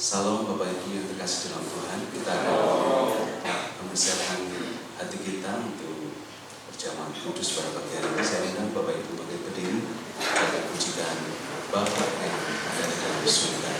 Salam Bapak Ibu yang terkasih dalam Tuhan. Kita akan mempersiapkan hati kita untuk perjamuan kudus pada pagi hari ini. Saya undang Bapak Ibu bangkit berdiri pada pujian Bapa yang ada di dalam surga.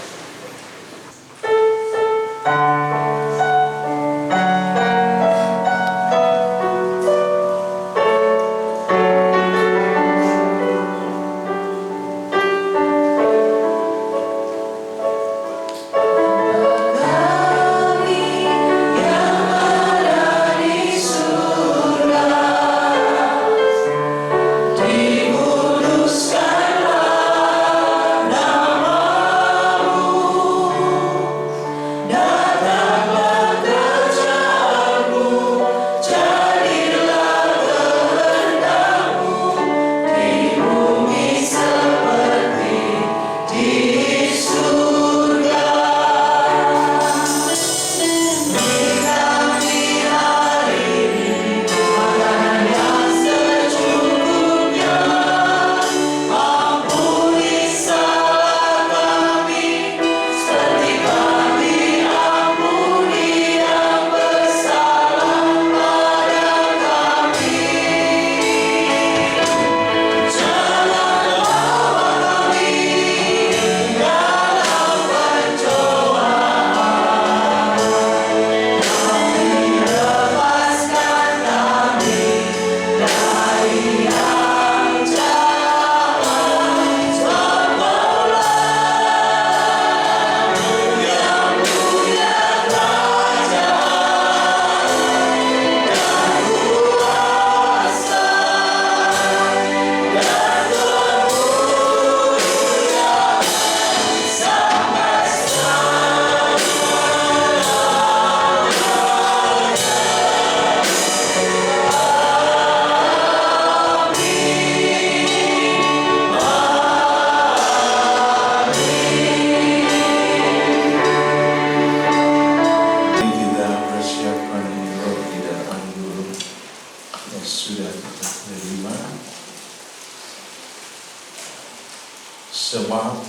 Sebab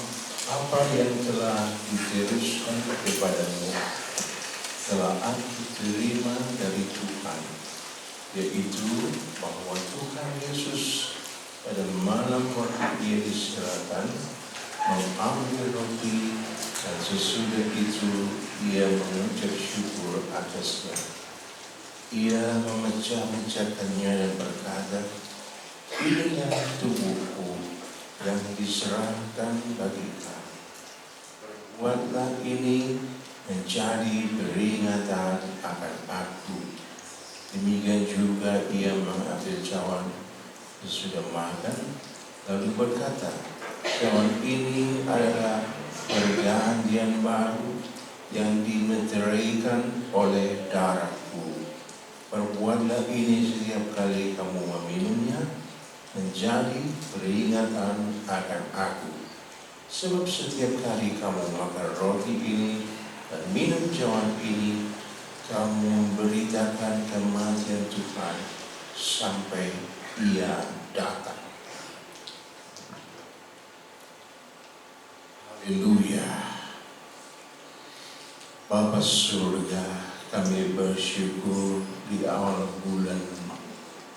apa yang telah diteruskan kepadamu telah aku terima dari Tuhan, yaitu bahwa Tuhan Yesus pada malam waktu Ia diserahkan mengambil roti, dan sesudah itu Ia mengucap syukur atasnya. Ia memecah-mecahkannya dan berkata, "Inilah tubuhku yang diserahkan bagi kamu. Perbuatlah ini menjadi peringatan akan aku." Demikian juga Ia mengambil cawan sesudah makan, lalu berkata, "Cawan ini adalah perjanjian baru yang dimeteraikan oleh darahku. Perbuatlah ini setiap kali kamu meminumnya menjadi peringatan akan aku. Sebab setiap kali kamu makan roti ini dan minum cawan ini, kamu memberitakan kematian Tuhan sampai Ia datang." Haleluya. Bapa surga, kami bersyukur di awal bulan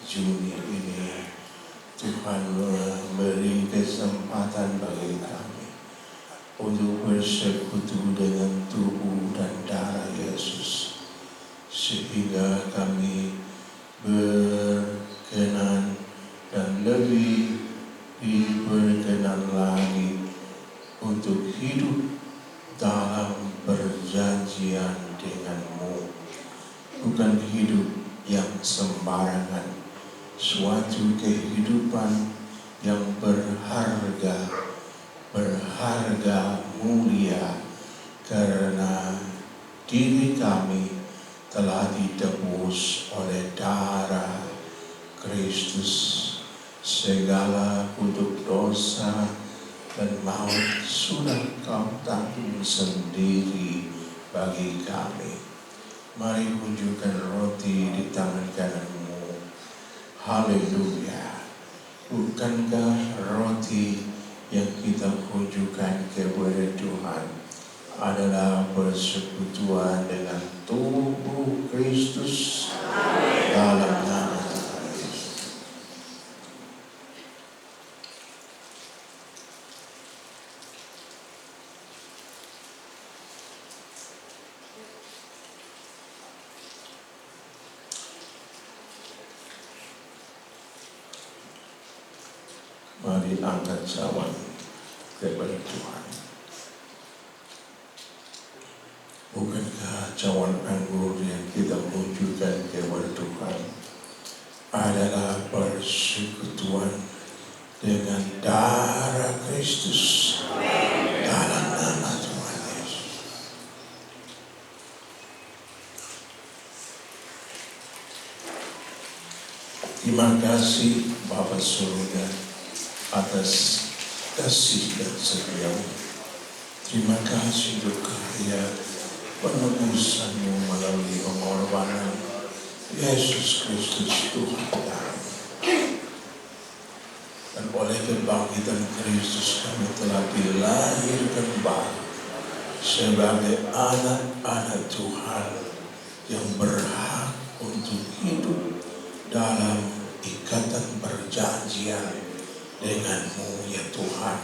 Juni ini Tuhan memberi kesempatan bagi kami untuk bersekutu dengan tubuh dan darah Yesus, sehingga kami berkenan dan lebih diberkenan lagi untuk hidup dalam perjanjian dengan-Mu, bukan hidup yang sembarangan, suatu kehidupan yang berharga mulia, karena diri kami telah ditebus oleh darah Kristus. Segala kutuk dosa dan maut sudah Kau tanggung sendiri bagi kami. Mari unjukkan roti di tangan kanan-Mu. Haleluya. Bukankah roti yang kita kunjukkan kepada Tuhan adalah persekutuan dengan tubuh Kristus dalam nama Tuhan Yesus. Mari angkat cawan kepada Tuhan. Bukankah cawan anggur yang kita munculkan kepada Tuhan adalah persekutuan dengan darah Kristus dalam nama Tuhan Yesus. Terima kasih Bapa Surga atas kasih dan setia-Mu. Terima kasih untuk karya penebusan-Mu melalui pengorbanan Yesus Kristus Tuhan kami. Dan oleh kebangkitan Kristus kami telah dilahirkan baru sebagai anak-anak Tuhan yang berhak untuk hidup dalam ikatan perjanjian dengan-Mu ya Tuhan,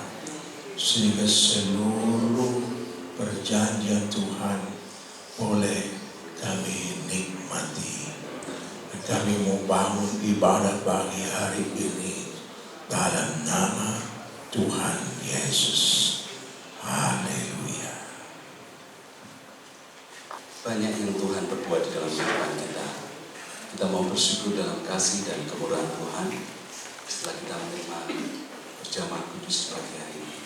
sehingga seluruh perjanjian Tuhan boleh kami nikmati. Dan kami mau bangun ibadat bagi hari ini dalam nama Tuhan Yesus. Haleluya. Banyak yang Tuhan perbuat di dalam kehidupan kita. Kita mau bersyukur dalam kasih dan kemurahan Tuhan setelah kita menerima perjamuan kudus pagi hari ini.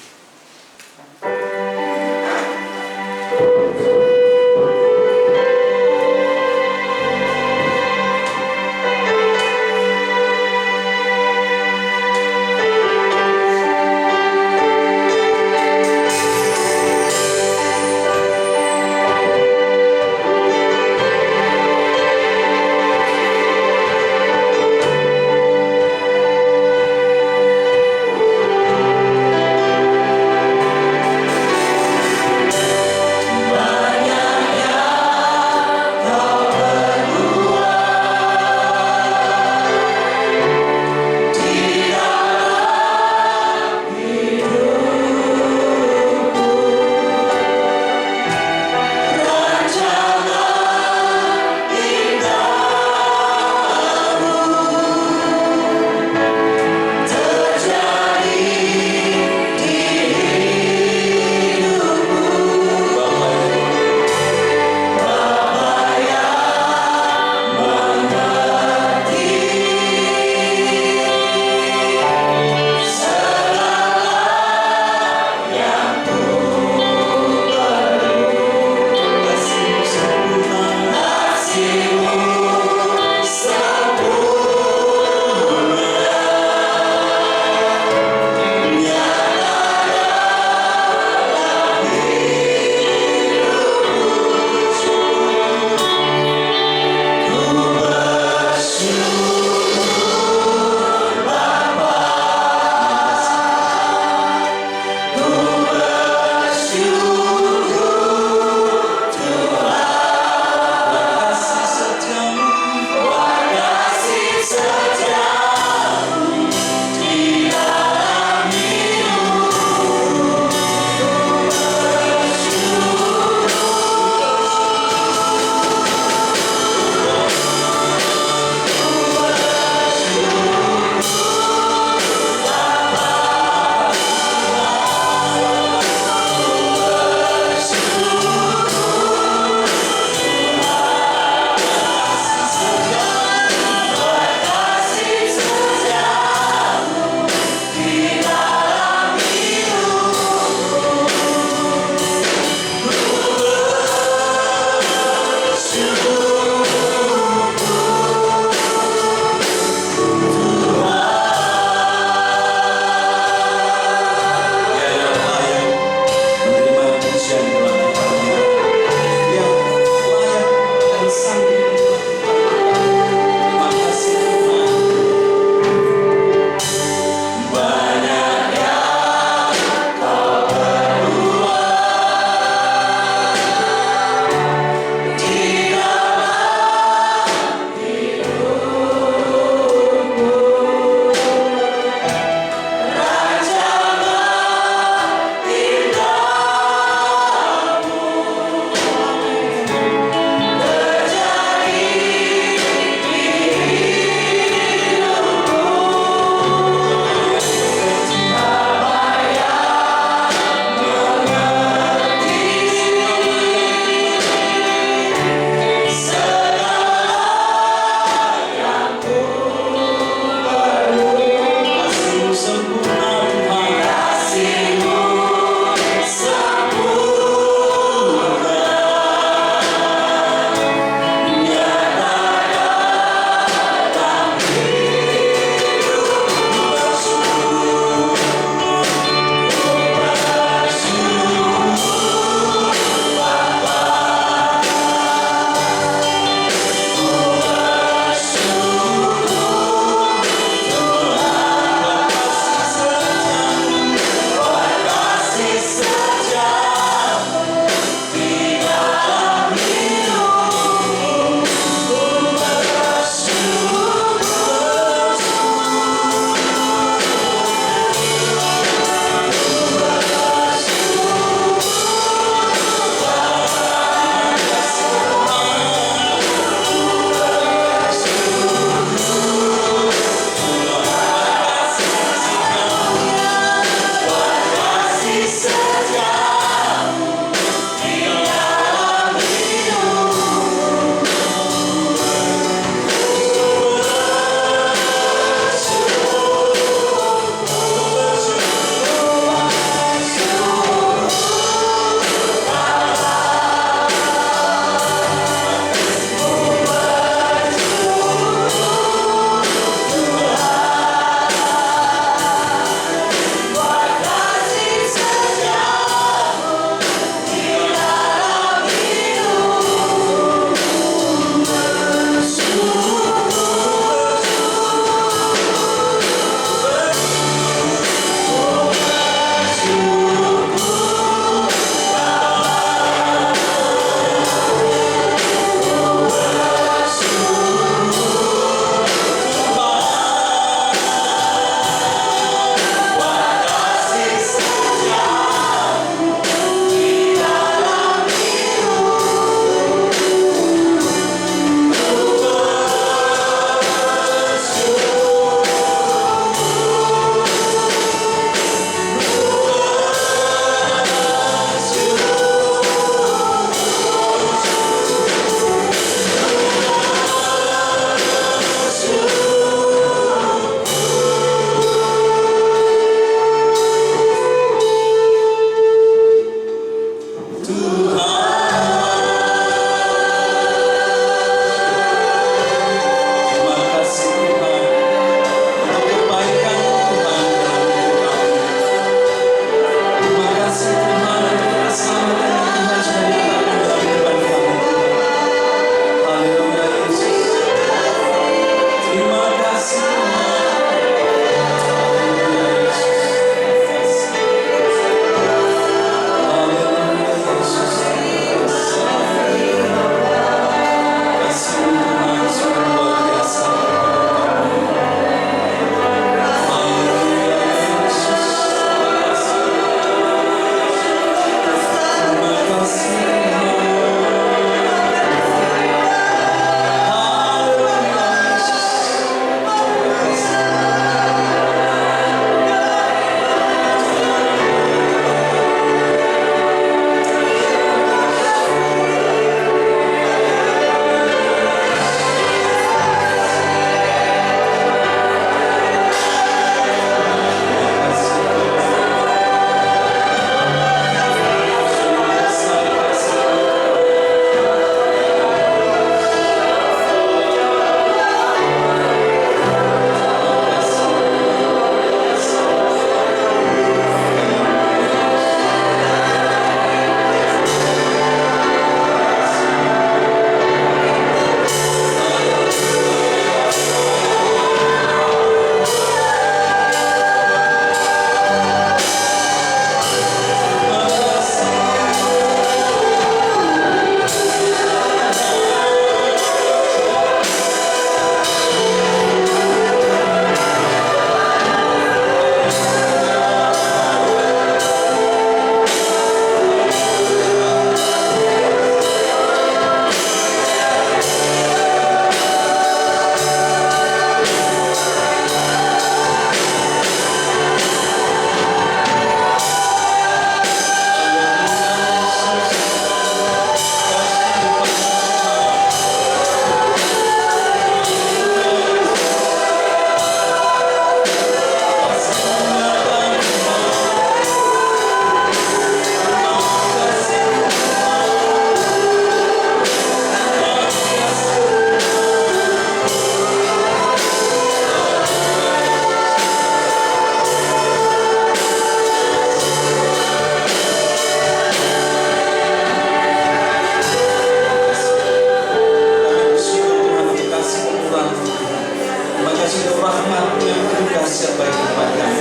kasih rahmat yang penuh kasih bagi kehidupan kami.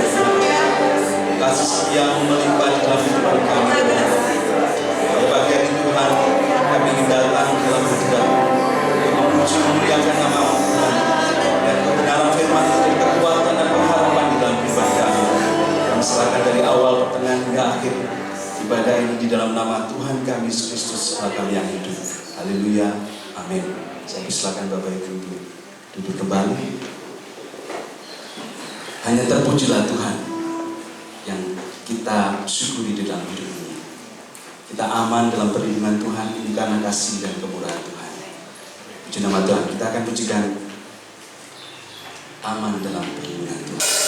Kasih yang melimpah di dalam kehidupan kami. Pada pagi hari Tuhan, kami ingin datang dalam hadirat memuji memuliakan nama Tuhan dan kebenaran firman itu kekuatan dan pengharapan di dalam kehidupan kami. Kami serahkan dari awal, pertengahan hingga akhir ibadah ini di dalam nama Tuhan kami Yesus Kristus, Allah kami yang hidup. Haleluya, amin. Saya silakan Bapak Ibu duduk kembali. Hanya terpujilah Tuhan yang kita syukuri di dalam hidup ini. Kita aman dalam perlindungan Tuhan ini karena kasih dan kemurahan Tuhan. Puji nama Tuhan. Kita akan pujikan aman dalam perlindungan Tuhan.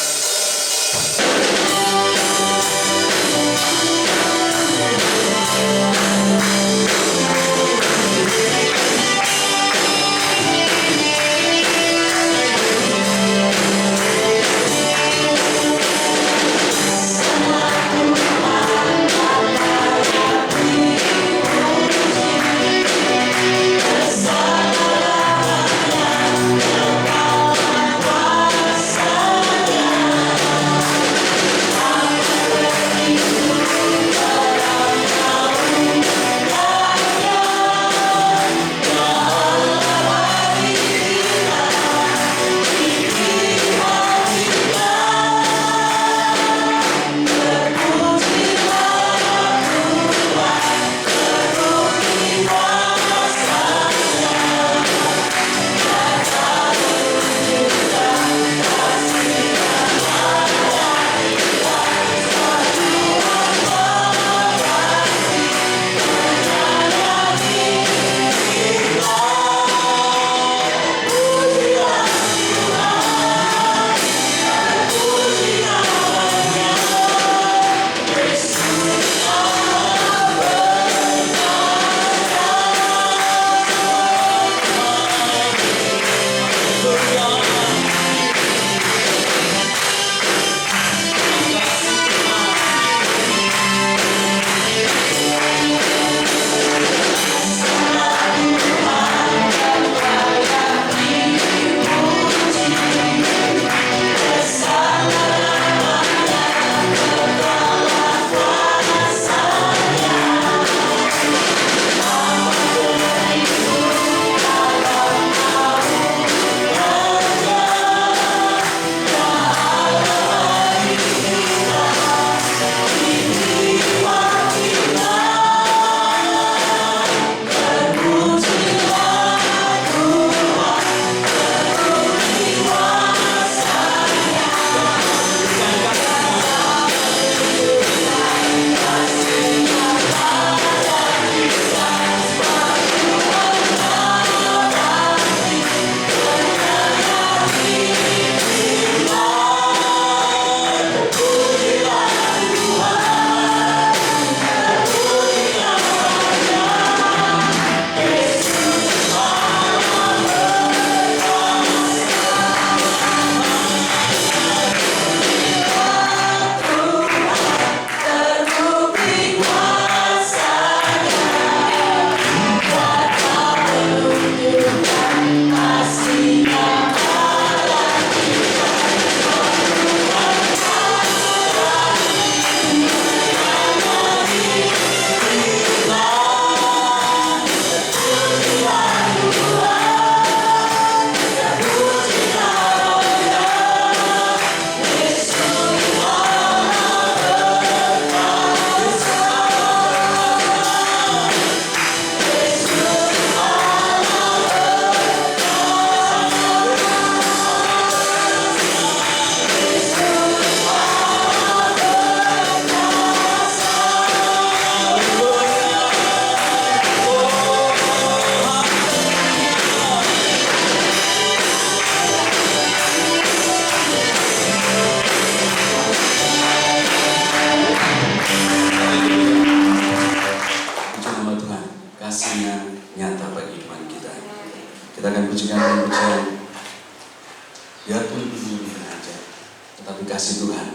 kasih Tuhan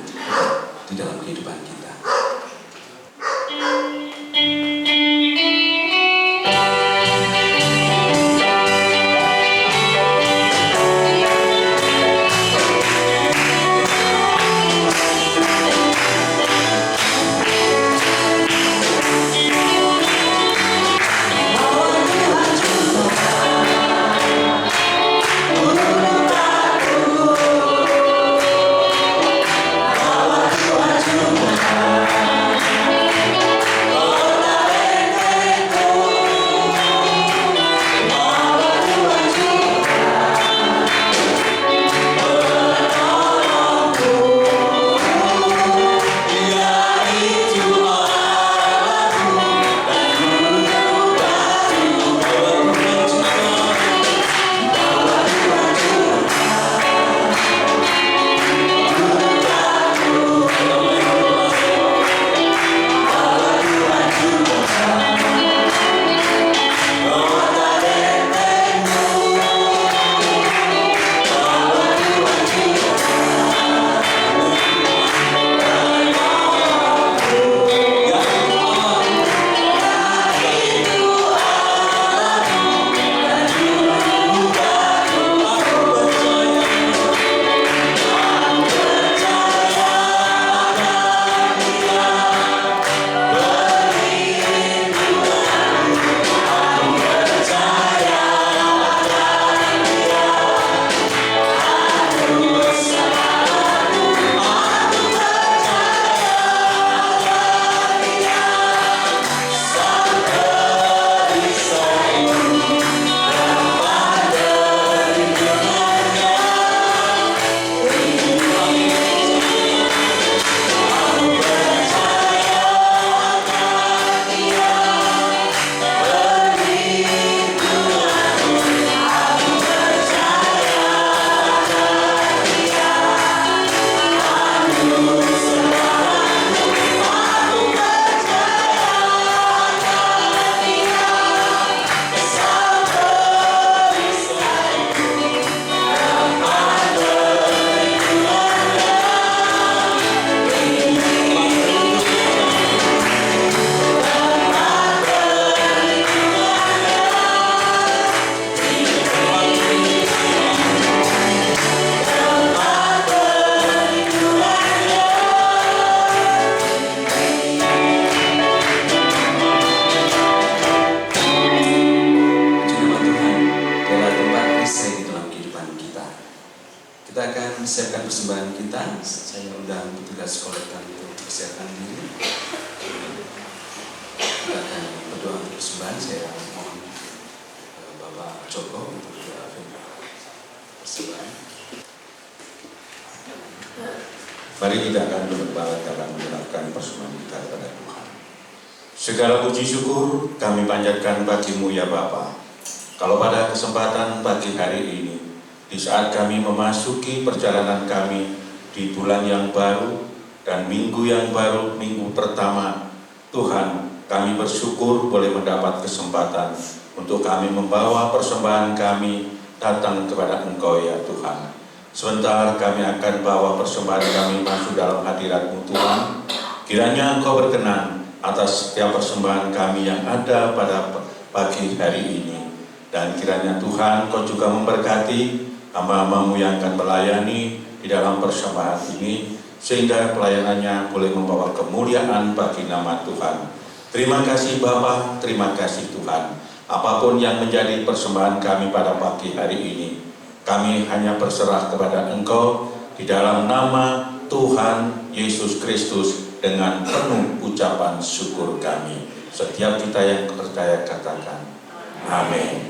di dalam kehidupan kita. persembahan kita, saya undang petugas kolektor untuk persiapkan diri. Kita akan berdoa untuk persembahan. Saya mohon Bapak Joko untuk berdoa persembahan. Mari kita akan berbalat dalam menyerahkan persembahan kita kepada Tuhan. Segala puji syukur kami panjatkan bagi-Mu ya Bapa. Kalau pada kesempatan pagi hari ini, di saat kami memasuki perjalanan kami di bulan yang baru dan minggu yang baru, minggu pertama, Tuhan, kami bersyukur boleh mendapat kesempatan untuk kami membawa persembahan kami datang kepada Engkau ya Tuhan. Sebentar kami akan bawa persembahan kami masuk dalam hadirat-Mu Tuhan. Kiranya Engkau berkenan atas setiap persembahan kami yang ada pada pagi hari ini. Dan kiranya Tuhan Engkau juga memberkati hamba-hamba-Mu yang akan melayani di dalam persembahan ini, sehingga pelayanannya boleh membawa kemuliaan bagi nama Tuhan. Terima kasih Bapa, terima kasih Tuhan. Apapun yang menjadi persembahan kami pada pagi hari ini, kami hanya berserah kepada Engkau di dalam nama Tuhan Yesus Kristus dengan penuh ucapan syukur kami. Setiap kita yang percaya katakan, amin.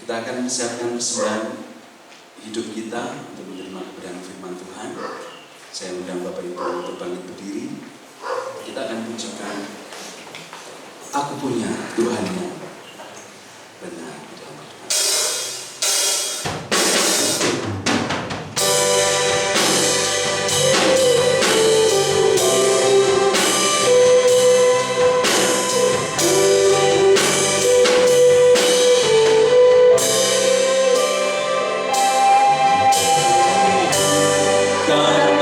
Kita akan siapkan persembahan hidup kita untuk menerima kebenaran firman Tuhan. Saya undang Bapak Ibu untuk bangkit berdiri. Kita akan pujikan Aku Punya Tuhan yang Benar di dalam hidup. Percaya Kau yang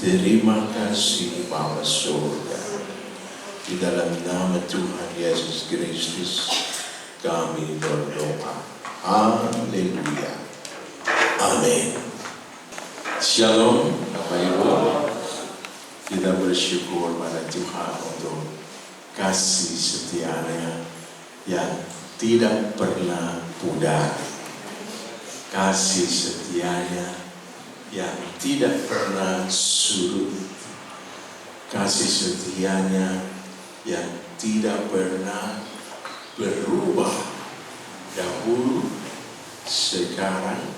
Terima kasih Bapa surga. Di dalam nama Tuhan Yesus Kristus kami berdoa. Haleluya. Amin. Shalom Bapak Ibu. Kita bersyukur pada Tuhan untuk kasih setianya yang tidak pernah pudar. Kasih setianya yang tidak pernah surut, kasih setianya yang tidak pernah berubah dahulu, sekarang,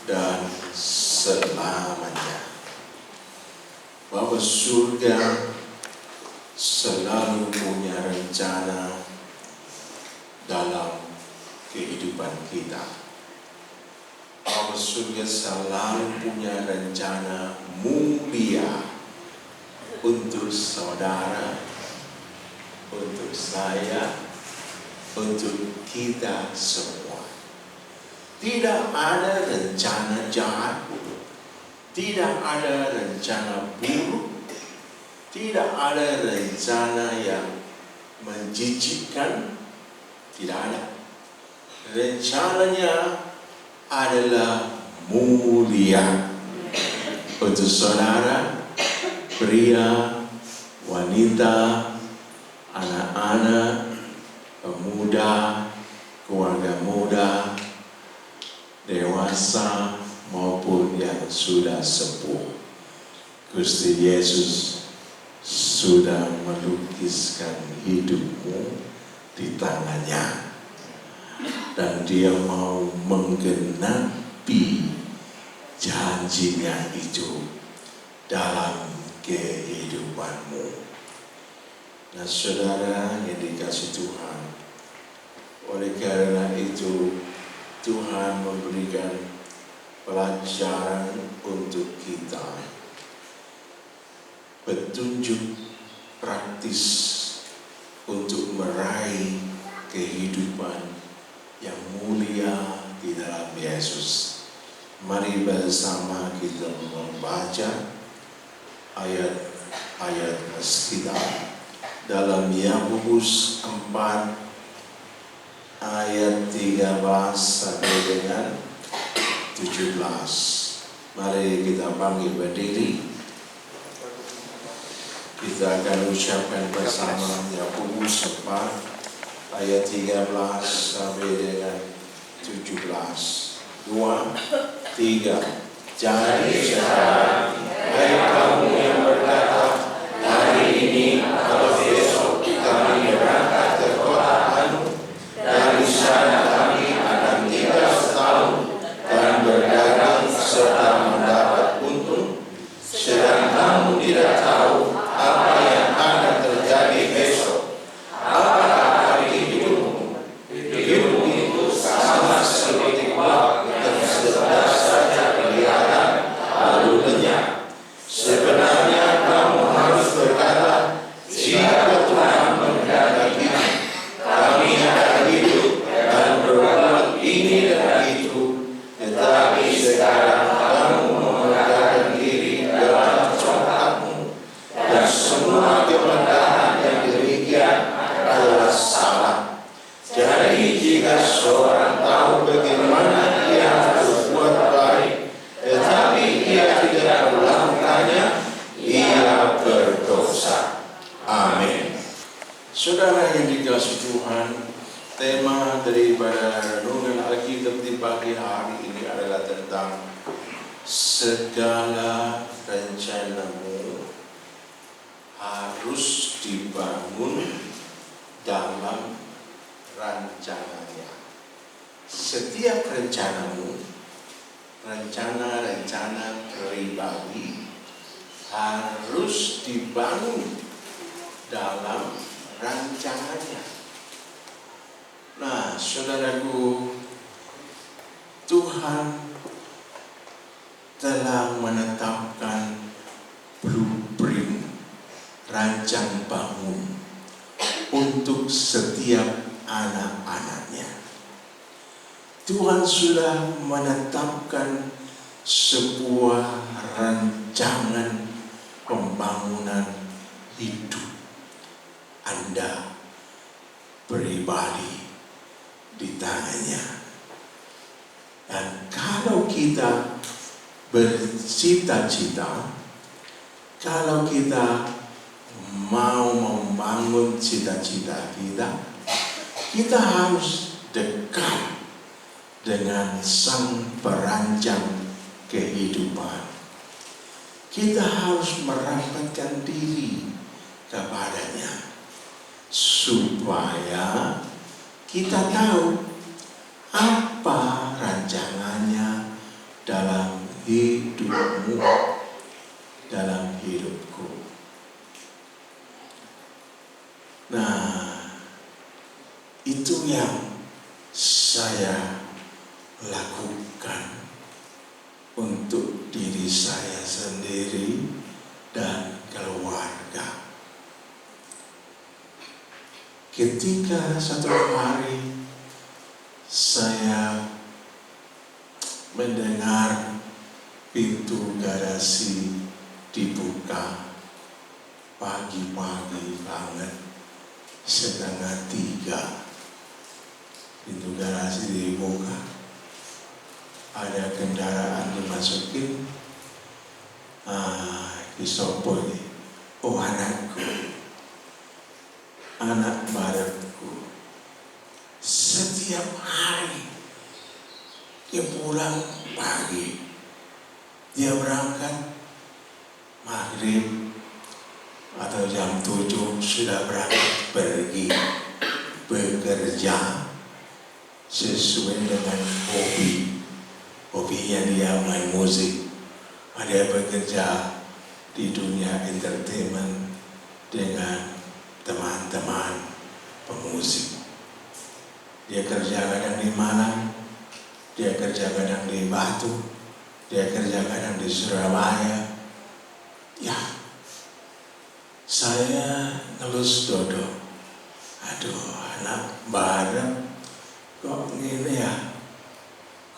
dan selamanya. Bapa surga selalu punya rencana dalam kehidupan kita. Bapa surga selalu punya rencana mulia untuk saudara, untuk saya, untuk kita semua. Tidak ada rencana jahat, tidak ada rencana buruk, tidak ada rencana yang menjijikkan, tidak ada. Rencananya adalah mulia untuk saudara, pria, wanita, anak-anak, pemuda, keluarga muda, dewasa maupun yang sudah sepuh. Gusti Yesus sudah melukiskan hidupmu di tangannya. Dan dia mau menggenapi janjinya itu dalam kehidupanmu. Nah saudara yang dikasih Tuhan, oleh karena itu Tuhan memberikan pelajaran untuk kita, petunjuk praktis untuk meraih kehidupan yang mulia di dalam Yesus. Mari bersama kita membaca ayat-ayat kita dalam Yakobus 4 ayat 13 sampai dengan 17. Mari kita panggil berdiri. Kita akan ucapkan bersama Yakobus 4 ayat 13 sampai dengan 17. 2, 3. Jadi sekarang, hai kamu yang berkata, hari ini atau besok kami berangkat ke kota Anu, dari sana kami akan tinggal setahun dan berdagang serta mendapat untung, sedang kamu tidak tahu apa yang akan terjadi besok. Hidupmu itu sama seperti uap yang sebentar saja kelihatan lalu lenyap. Sebenarnya kamu harus berkata, jika Tuhan menghendaki, kami akan hidup dan berbuat ini dan itu. Tetapi sekarang kamu memegahkan diri dalam congkakmu, dan semua kemegahan yang demikian adalah salah. Jadi jika seorang tahu bagaimana ia harus buat baik, tetapi ia tidak melakukannya, ia berdosa. Amin. Saudara yang dikasihi Tuhan, tema daripada renungan Alkitab di pagi hari ini adalah tentang segala rencanamu harus dibangun dalam rencananya. Setiap rencanamu, rencana-rencana pribadi harus dibangun dalam rancangannya. Nah, saudaraku, Tuhan telah menetapkan blueprint rancang bangun untuk setiap anak-anaknya. Tuhan sudah menetapkan sebuah rancangan pembangunan hidup Anda pribadi di tangannya. Dan kalau kita bercita-cita, kalau kita mau membangun cita-cita kita, kita harus dekat dengan Sang Perancang kehidupan. Kita harus merapatkan diri kepadanya supaya kita tahu apa rancangannya dalam hidupmu, dalam hidupku. Nah, itu yang saya lakukan untuk diri saya sendiri dan keluarga. Ketika satu hari saya mendengar pintu garasi dibuka pagi-pagi banget, 2:30. Pintu garasi dibuka, ada kendaraan dimasukin. Disopo ini, oh anakku, anak baratku. Setiap hari dia pulang pagi, dia berangkat maghrib atau jam 7 sudah berangkat pergi bekerja sesuai dengan hobinya. Dia main musik, dia bekerja di dunia entertainment dengan teman-teman pemusik. Dia kerja kadang di Malang, dia kerja kadang di Batu, dia kerja kadang di Surabaya. Ya, saya ngelus dodo. Aduh, anak barat kok gini ya?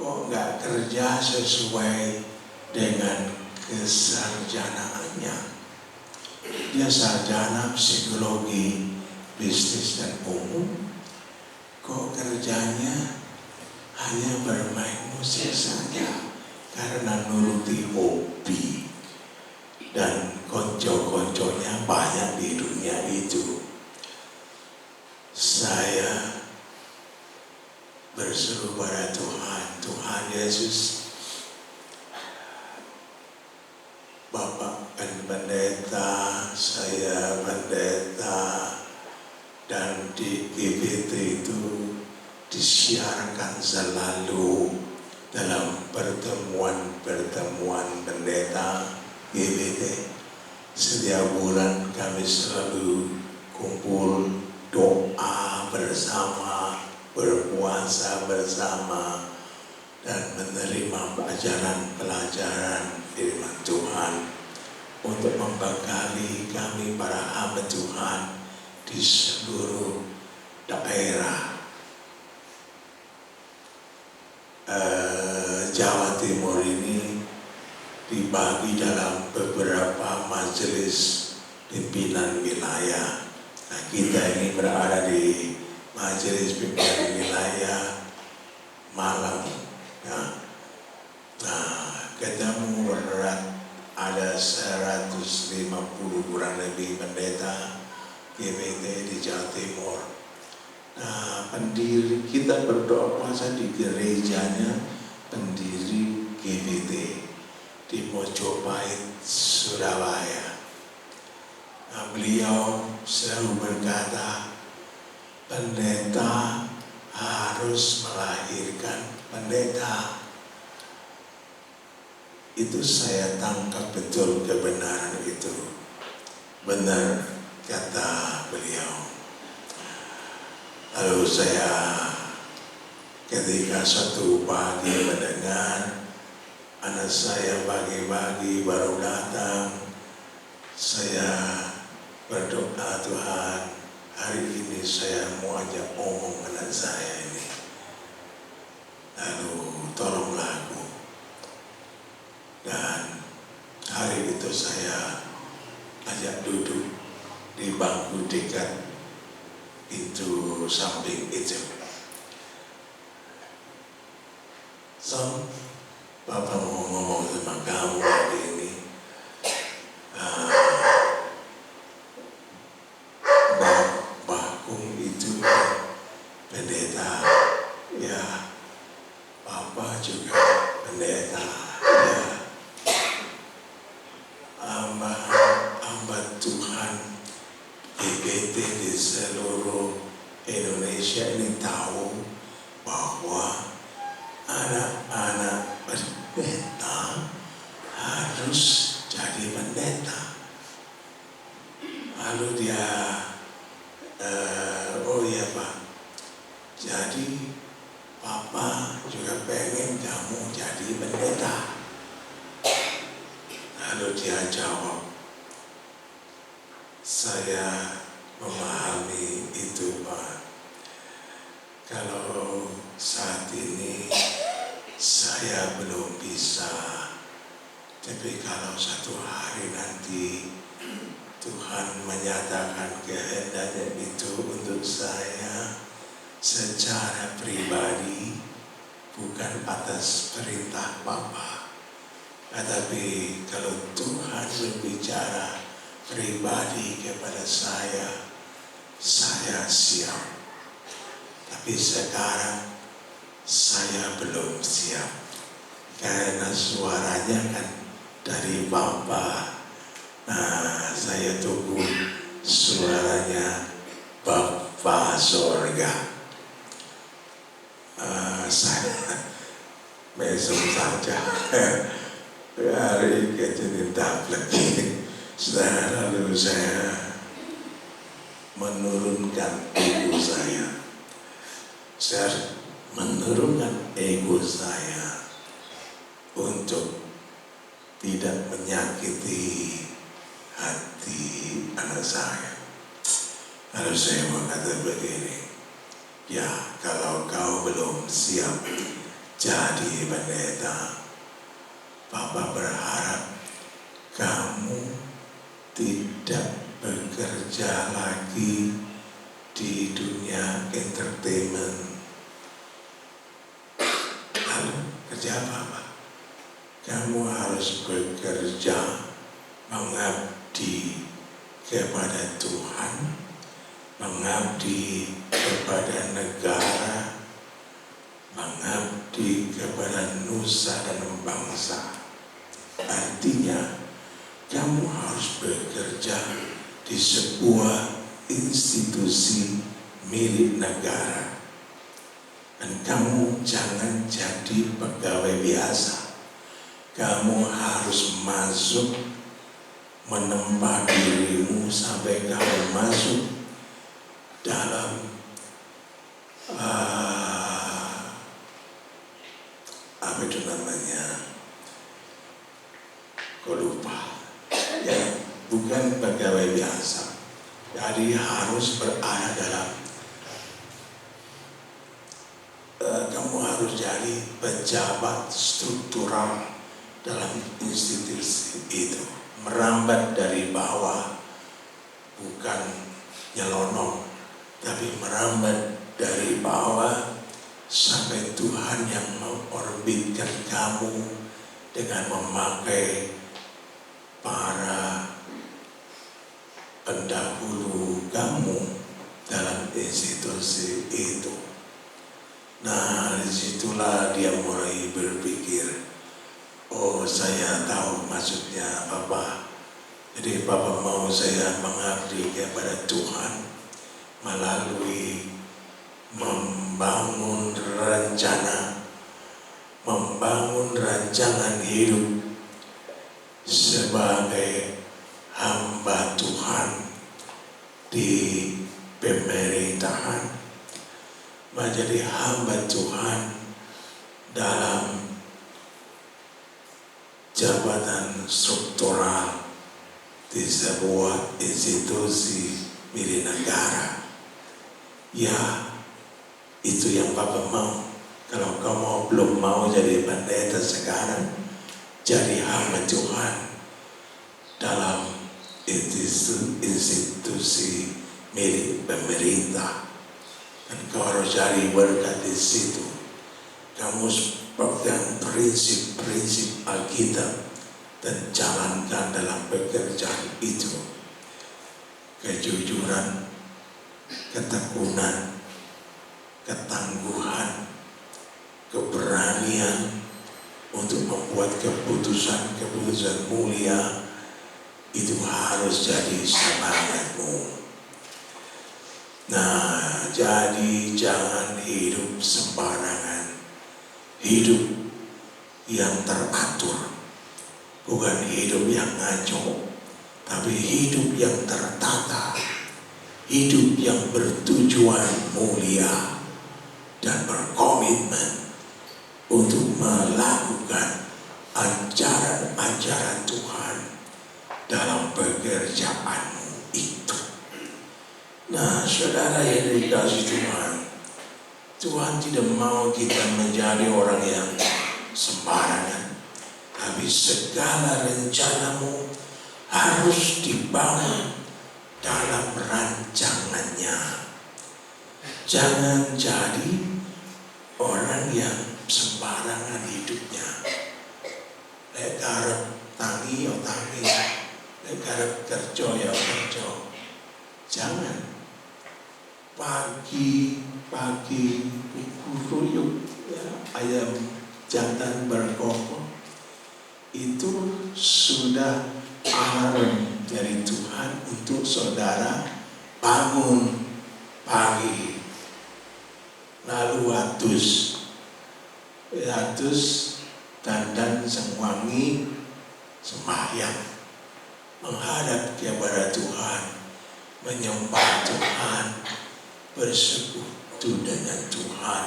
Kok nggak kerja sesuai dengan kesarjanaannya? Dia sarjana psikologi, bisnis dan umum. Kok kerjanya hanya bermain musik saja karena nuruti hobi, dan konco-konconya banyak di dunia itu. Saya berseru pada Tuhan Yesus, Bapak pendeta, saya pendeta, dan di GBT itu disiarkan selalu dalam pertemuan pendeta GBT. Setiap bulan kami selalu kumpul, doa bersama, berpuasa bersama, dan menerima pelajaran firman Tuhan untuk membekali kami para hamba Tuhan di seluruh daerah Jawa Timur ini, dibagi dalam beberapa majelis pimpinan wilayah. Nah, kita ini berada di majelis pimpinan wilayah Malang. Ya. Nah, ketemu berat ada 150 kurang lebih pendeta GBT di Jawa Timur. Nah, pendiri kita berdoa puasa di gerejanya pendiri GBT di Mojopahit, Surabaya. Nah, beliau selalu berkata, pendeta harus melahirkan pendeta. Itu saya tangkap betul kebenaran itu. Benar kata beliau. Lalu saya ketika satu pagi mendengar anak saya pagi-pagi baru datang, saya berdoa, Tuhan, hari ini saya mau ajak ngomong anak saya ini. Lalu tolonglah aku. Dan hari itu saya ajak duduk di bangku dekat pintu samping itu. So, Papa mau ngomong sama kamu hari ini. Bapakku itu pendeta, ya. Papa juga pendeta, ya. Hamba Tuhan GBT di seluruh Indonesia ini tahu bahwa anak-anak pendeta harus jadi pendeta. Lalu dia, oh iya Pak, jadi Papa juga pengen kamu jadi pendeta. Lalu dia jawab, saya memahami itu Pak. Kalau saat ini saya belum bisa, tapi kalau satu hari nanti Tuhan menyatakan kehendaknya itu untuk saya secara pribadi, bukan atas perintah Bapa. Tetapi kalau Tuhan berbicara pribadi kepada saya siap. Tapi sekarang saya belum siap, karena suaranya kan dari Bapa. Nah, saya tunggu suaranya Bapa Sorga. Saya besok saja hari kejadian lagi. Lalu saya menurunkan ego saya. Saya menurunkan ego saya untuk tidak menyakiti hati anak saya. Lalu saya berkata begini, ya kalau kau belum siap jadi pendeta, Papa berharap kamu tidak bekerja lagi di dunia entertainment. Lalu kerja apa? Kamu harus bekerja mengabdi kepada Tuhan, mengabdi kepada negara, mengabdi kepada nusa dan bangsa. Artinya kamu harus bekerja di sebuah institusi milik negara. Dan kamu jangan jadi pegawai biasa. Kamu harus masuk, menempa dirimu sampai kamu masuk dalam apa itu namanya? Kau lupa. Ya, bukan pegawai biasa. Jadi harus berada dalam, kamu harus jadi pejabat struktural dalam institusi itu. Merambat dari bawah, bukan nyelonong, tapi merambat dari bawah sampai Tuhan yang mengorbitkan kamu dengan memakai para pendahulu kamu dalam institusi itu. Nah, disitulah dia mulai berpikir, oh saya tahu maksudnya Papa. Jadi Papa mau saya mengabdi kepada Tuhan melalui membangun rancangan hidup sebagai hamba Tuhan di pemerintahan, menjadi hamba Tuhan dalam jabatan struktural di sebuah institusi milik negara. Ya, itu yang Papa mau. Kalau kamu belum mau jadi pendeta sekarang, jadi hamba Tuhan dalam institusi milik pemerintah. Dan kau harus cari berkat di situ. Kamu pegang prinsip-prinsip Alkitab dan jalankan dalam pekerjaan itu. Kejujuran, ketekunan, ketangguhan, keberanian untuk membuat keputusan-keputusan mulia itu harus jadi semangatmu. Nah, jadi jangan hidup sembarangan. Hidup yang teratur, bukan hidup yang ngaco, tapi hidup yang tertata, hidup yang bertujuan mulia dan berkomitmen untuk melakukan ajaran-ajaran Tuhan dalam pekerjaanmu itu. Nah, saudara yang dikasihi Tuhan, Tuhan tidak mau kita menjadi orang yang sembarangan, tapi segala rencanamu harus dibangun dalam rancangannya. Jangan jadi orang yang sembarangan hidupnya. Lek karep tangi ya tangi, lek karep kerja ya kerja. Jangan pagi kuruyuk ya, ayam jantan berkokok itu sudah alarm dari Tuhan untuk saudara bangun pagi, lalu atus dandan sengwangi sembahyang, menghadap kepada Tuhan, menyembah Tuhan, bersekutu dengan Tuhan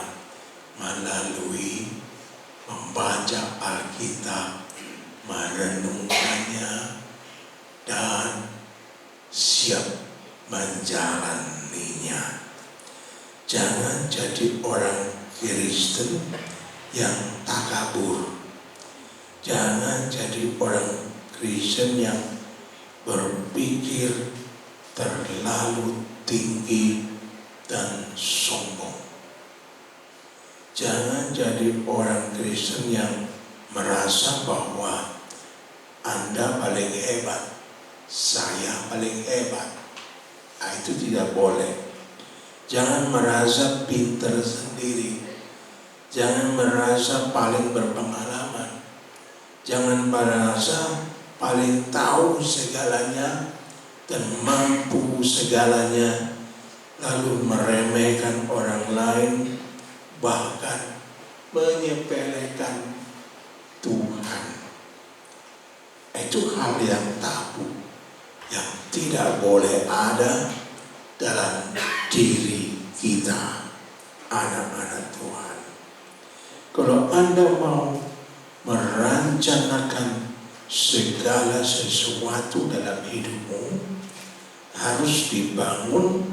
melalui membaca Alkitab, merenungkannya, dan siap menjalaninya. Jangan jadi orang Kristen yang takabur. Jangan jadi orang Kristen yang berpikir terlalu tinggi dan sombong. Jangan jadi orang Kristen yang merasa bahwa Anda paling hebat, saya paling hebat. Nah, itu tidak boleh. Jangan merasa pintar sendiri. Jangan merasa paling berpengalaman. Jangan merasa paling tahu segalanya dan mampu segalanya, lalu meremehkan orang lain, bahkan menyepelekan Tuhan. Itu hal yang tabu, yang tidak boleh ada dalam diri kita, anak-anak Tuhan. Kalau Anda mau merencanakan segala sesuatu dalam hidupmu, harus dibangun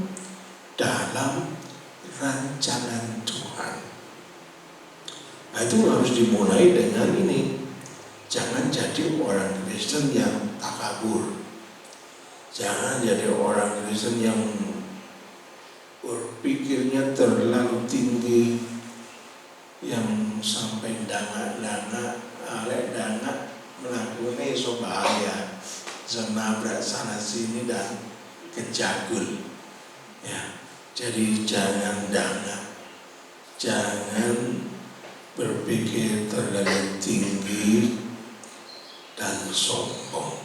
dalam rancangan Tuhan. Nah, itu harus dimulai dengan ini. Jangan jadi orang Kristen yang takabur. Jangan jadi orang Kristen yang berpikirnya terlalu tinggi, yang sampai dangak-dangak, alek-dangak, melakukan so bahaya, senabrak sana sini dan kejagul. Ya, jadi jangan dangak, jangan berpikir terlalu tinggi dan sombong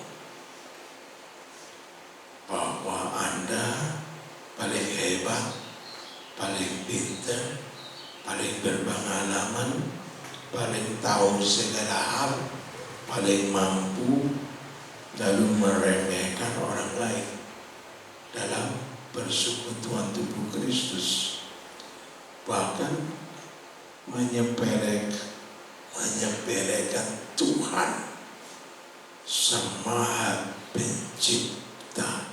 bahwa Anda paling hebat, paling pintar, paling berpengalaman, paling tahu segala hal, paling mampu, lalu meremehkan orang lain dalam persekutuan tubuh Kristus, bahkan menyepelekan Tuhan Sang Maha Pencipta.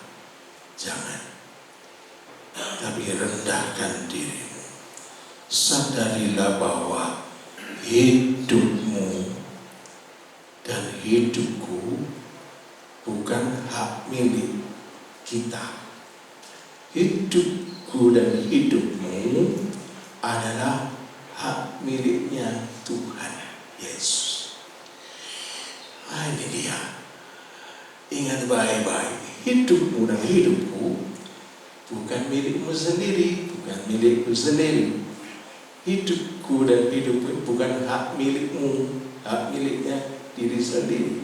Jangan, tapi rendahkan dirimu. Sadarilah bahwa hidupmu dan hidupku bukan hak hak milik kita. Hidupku dan hidupmu adalah hak miliknya Tuhan Yesus. Ini dia. Ingat baik-baik, hidupmu dan hidupku bukan milikmu sendiri, bukan milikku sendiri. Hidupku dan hidupku bukan hak milikmu, hak miliknya diri sendiri.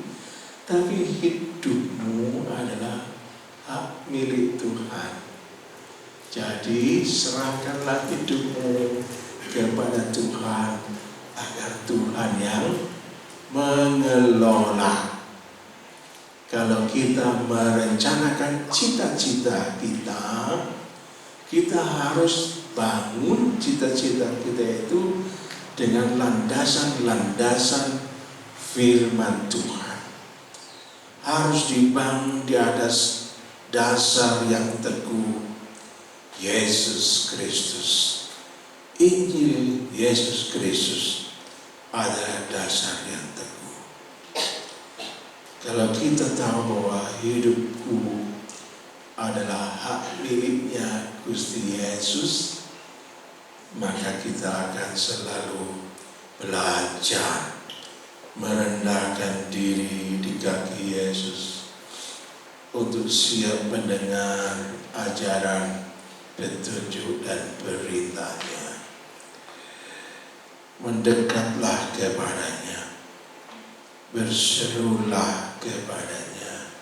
Tapi hidupmu adalah hak milik Tuhan. Jadi serahkanlah hidupmu kepada Tuhan agar Tuhan yang mengelola. Kalau kita merencanakan cita-cita kita harus bangun cita-cita kita itu dengan landasan-landasan firman Tuhan. Harus dibangun di atas dasar yang teguh, Yesus Kristus. Injil Yesus Kristus adalah dasar yang teguh. Kalau kita tahu bahwa hidupku adalah hak miliknya Gusti Yesus, maka kita akan selalu belajar merendahkan diri di kaki Yesus untuk siap mendengar ajaran, petunjuk dan perintahnya. Mendekatlah kepadanya, berserulah kepadanya,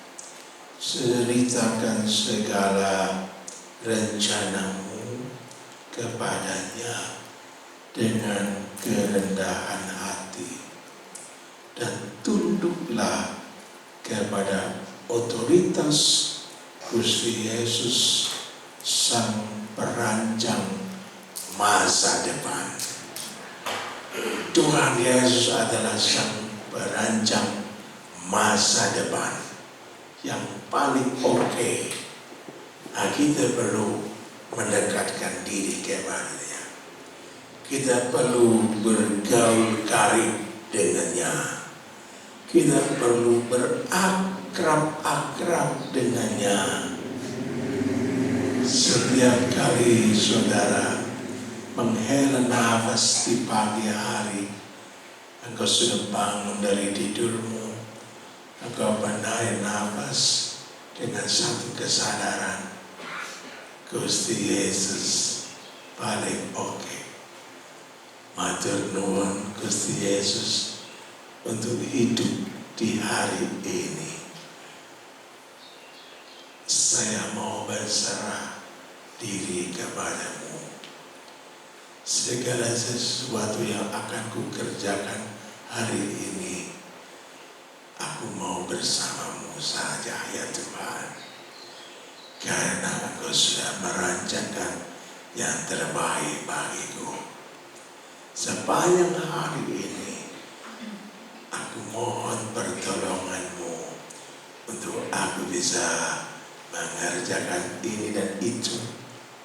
ceritakan segala rencanamu kepadanya dengan kerendahan hati, dan tunduklah kepada otoritas Gusti Yesus, Sang Perancang masa depan. Tuhan Yesus adalah Sang Perancang masa depan yang paling oke. Kita perlu mendekatkan diri kepadanya. Kita perlu bergaul karib dengannya. Kita perlu berakrab-akrab dengannya. Setiap kali saudara menghela nafas di pagi hari, engkau sudah bangun dari tidurmu, engkau menarik nafas dengan satu kesadaran, Gusti Yesus paling oke. Matur nuwun Gusti Yesus untuk hidup di hari ini. Saya mau berserah diri kepadamu. Segala sesuatu yang akan kukerjakan hari ini, aku mau bersamamu saja ya Tuhan. Karena Engkau sudah merancangkan yang terbaik bagiku. Sepanjang hari ini, aku mohon pertolonganmu untuk aku bisa mengerjakan ini dan itu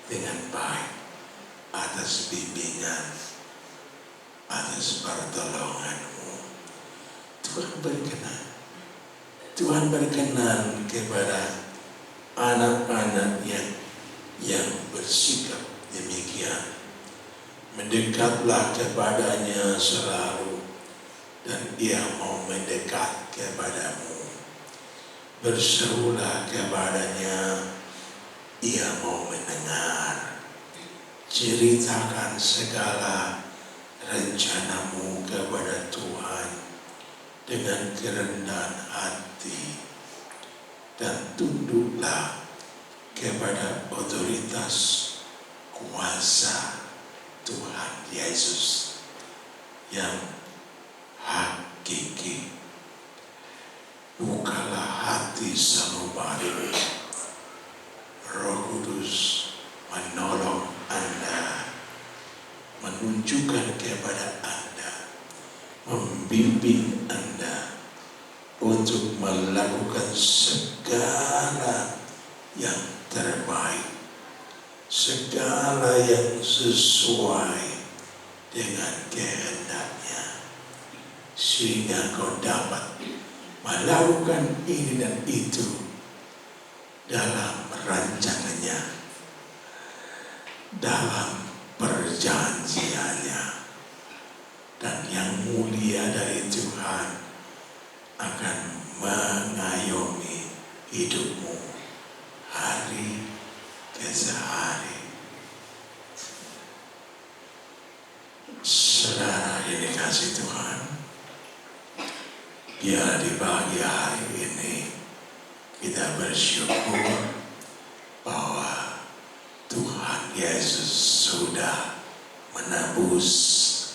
dengan baik. Atas bimbingan, atas pertolonganmu, Tuhan berkenan kepada anak-anak yang bersikap demikian. Mendekatlah kepadanya selalu, dan ia mau mendekat kepadamu. Berserulah kepadanya, ia mau mendengar. Ceritakan segala rencanamu kepada Tuhan dengan kerendahan hati, dan tunduklah kepada otoritas kuasa Tuhan Yesus yang hakiki. Bukalah hati sanubari, Roh Kudus menolong Anda, menunjukkan kepada Anda, membimbing Anda untuk melakukan segala yang terbaik, segala yang sesuai dengan kehendaknya, sehingga kau dapat melakukan ini dan itu dalam rancangannya, dalam perjanjiannya, dan yang mulia dari Tuhan akan mengayomi hidupmu hari ke hari. Saudara yang dikasihi Tuhan, biar di pagi hari ini kita bersyukur bahwa Tuhan Yesus sudah menebus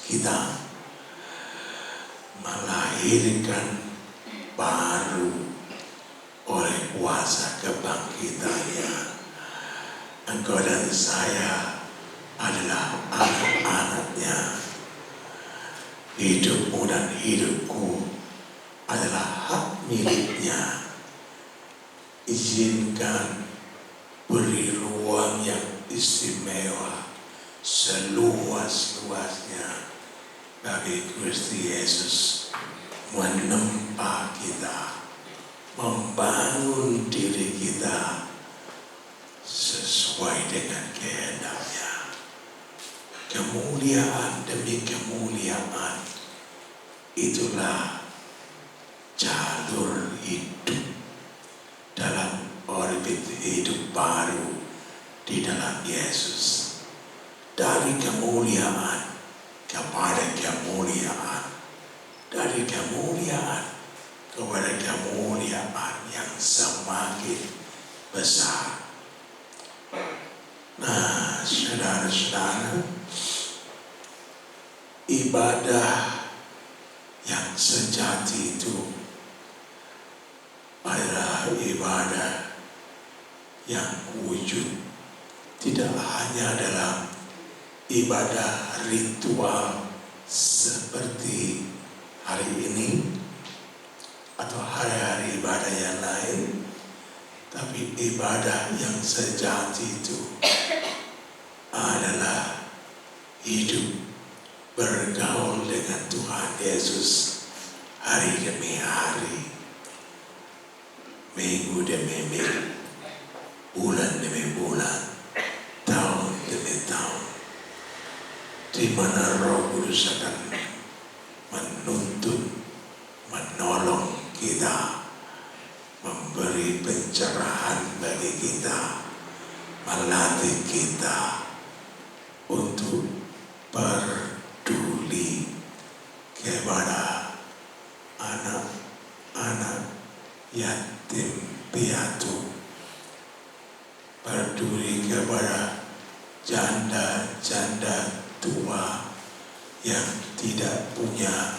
kita, melahirkan baru oleh kuasa kebangkitannya. Engkau dan saya adalah anak-anaknya. Hidupmu dan hidupku adalah hak miliknya. Izinkan beri ruang yang istimewa seluas-luasnya bagi Kristus Yesus menempa kita, membangun diri kita sesuai dengan kehendaknya. Kemuliaan demi kemuliaan, itulah jalur hidup dalam orbit hidup baru di dalam Yesus. Dari kemuliaan kepada kemuliaan, dari kemuliaan kepada kemuliaan yang semakin besar. Nah, saudara-saudara, ibadah yang sejati itu adalah ibadah yang wujud tidak hanya dalam ibadah ritual seperti hari ini atau hari-hari ibadah yang lain, tapi ibadah yang sejati itu adalah hidup bergaul dengan Tuhan Yesus hari demi hari, minggu demi minggu, bulan demi bulan, tahun demi tahun, di mana Roh Kudus akan menuntun, menolong kita, memberi pencerahan bagi kita, melatih kita untuk peduli kepada anak-anak yatim piatu, peduli kepada janda-janda tua yang tidak punya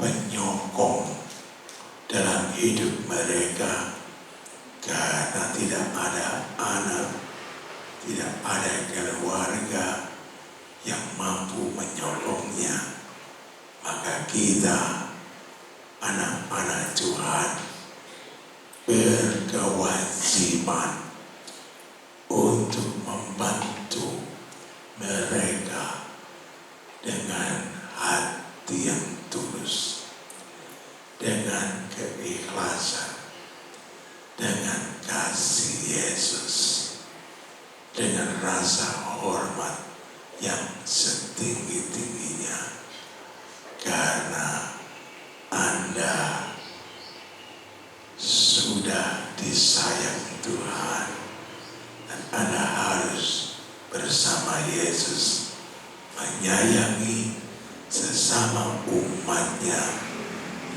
penyokong dalam hidup mereka karena tidak ada anak, tidak ada keluarga yang mampu menyokongnya. Maka kita, anak-anak Tuhan, berkewajiban untuk membantu mereka dengan hati yang tulus, dengan keikhlasan, dengan kasih Yesus, dengan rasa hormat yang setinggi-tingginya, karena Anda sudah disayang Tuhan dan Anda harus bersama Yesus menyayangi sesama umatnya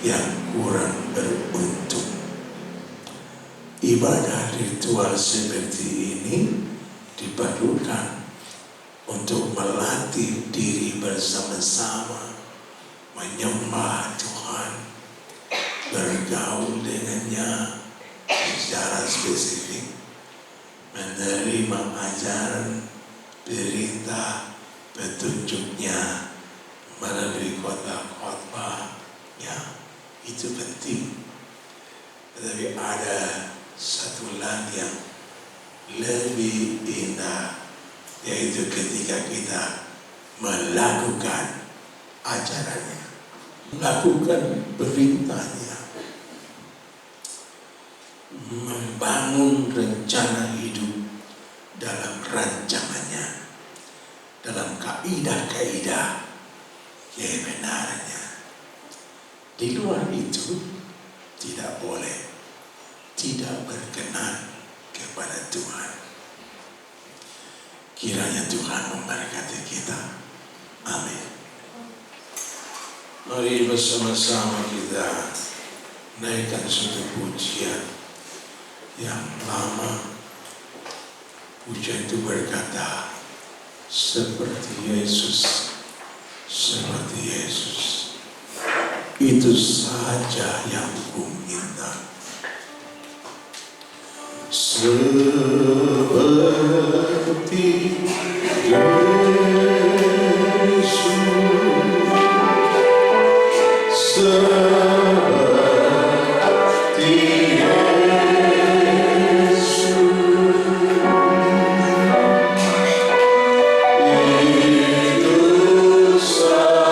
yang kurang beruntung. Ibadah ritual seperti ini diperlukan untuk melatih diri bersama-sama menyembah Tuhan, bergaul dengannya secara spesifik, menerima ajaran, berita, petunjuknya melalui khotbah-khotbahnya. Itu penting. Tetapi ada satu lagi yang lebih indah, yaitu ketika kita melakukan ajarannya, melakukan perintahnya, membangun rencana hidup dalam rancangannya, dalam kaidah-kaidah kebenarannya. Di luar itu tidak boleh, tidak berkenan kepada Tuhan. Kiranya Tuhan memberkati kita. Amin. Mari bersama-sama kita naikkan suatu pujian yang lama. Pujian itu berkata, seperti Yesus, seperti Yesus. Itu saja yang ku minta. Seperti Yesus, seperti Yesus, itu saja.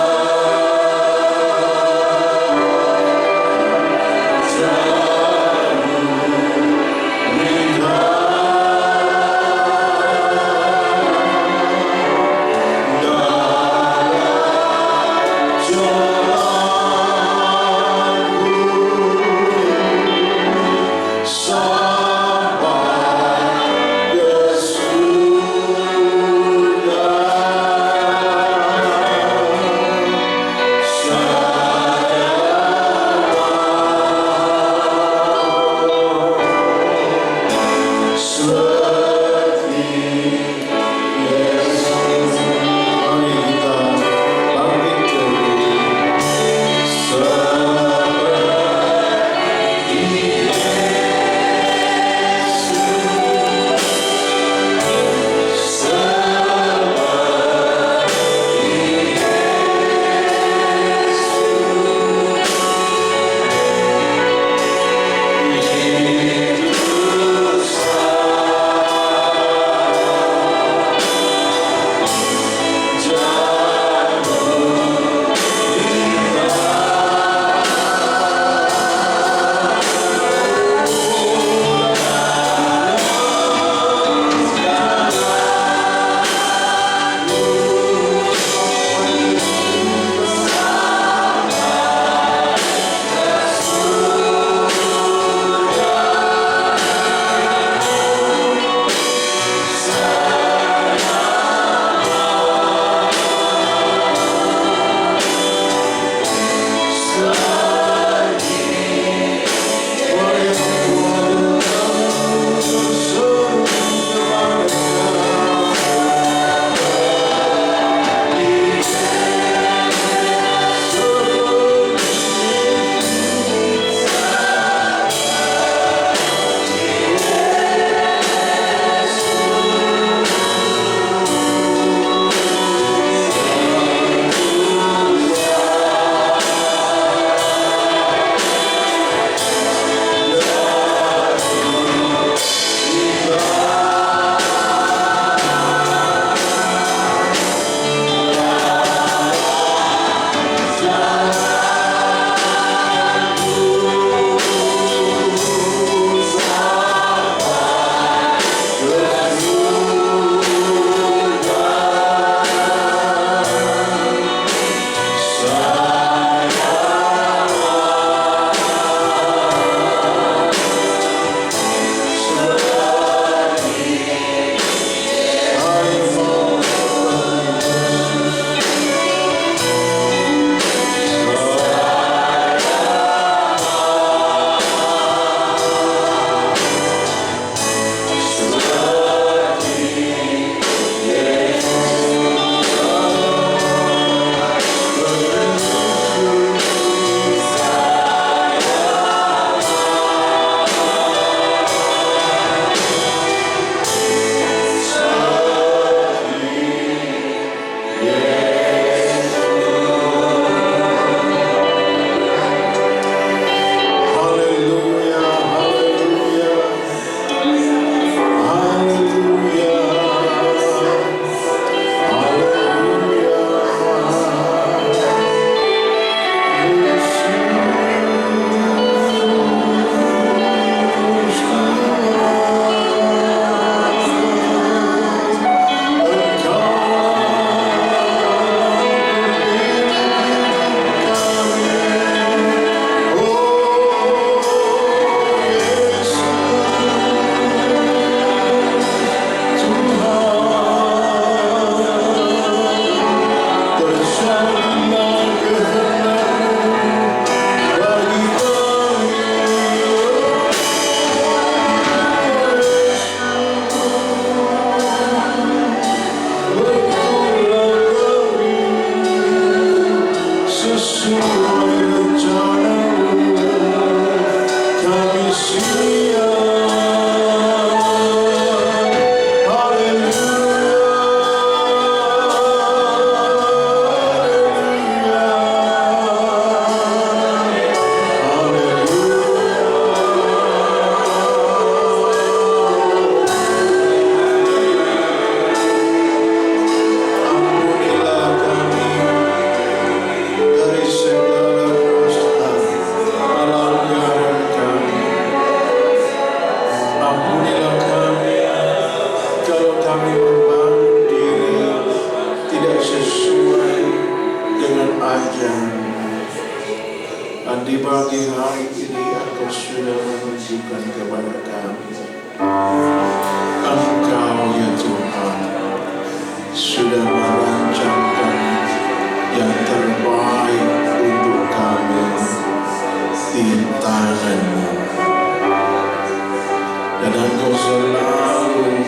dan Kau selalu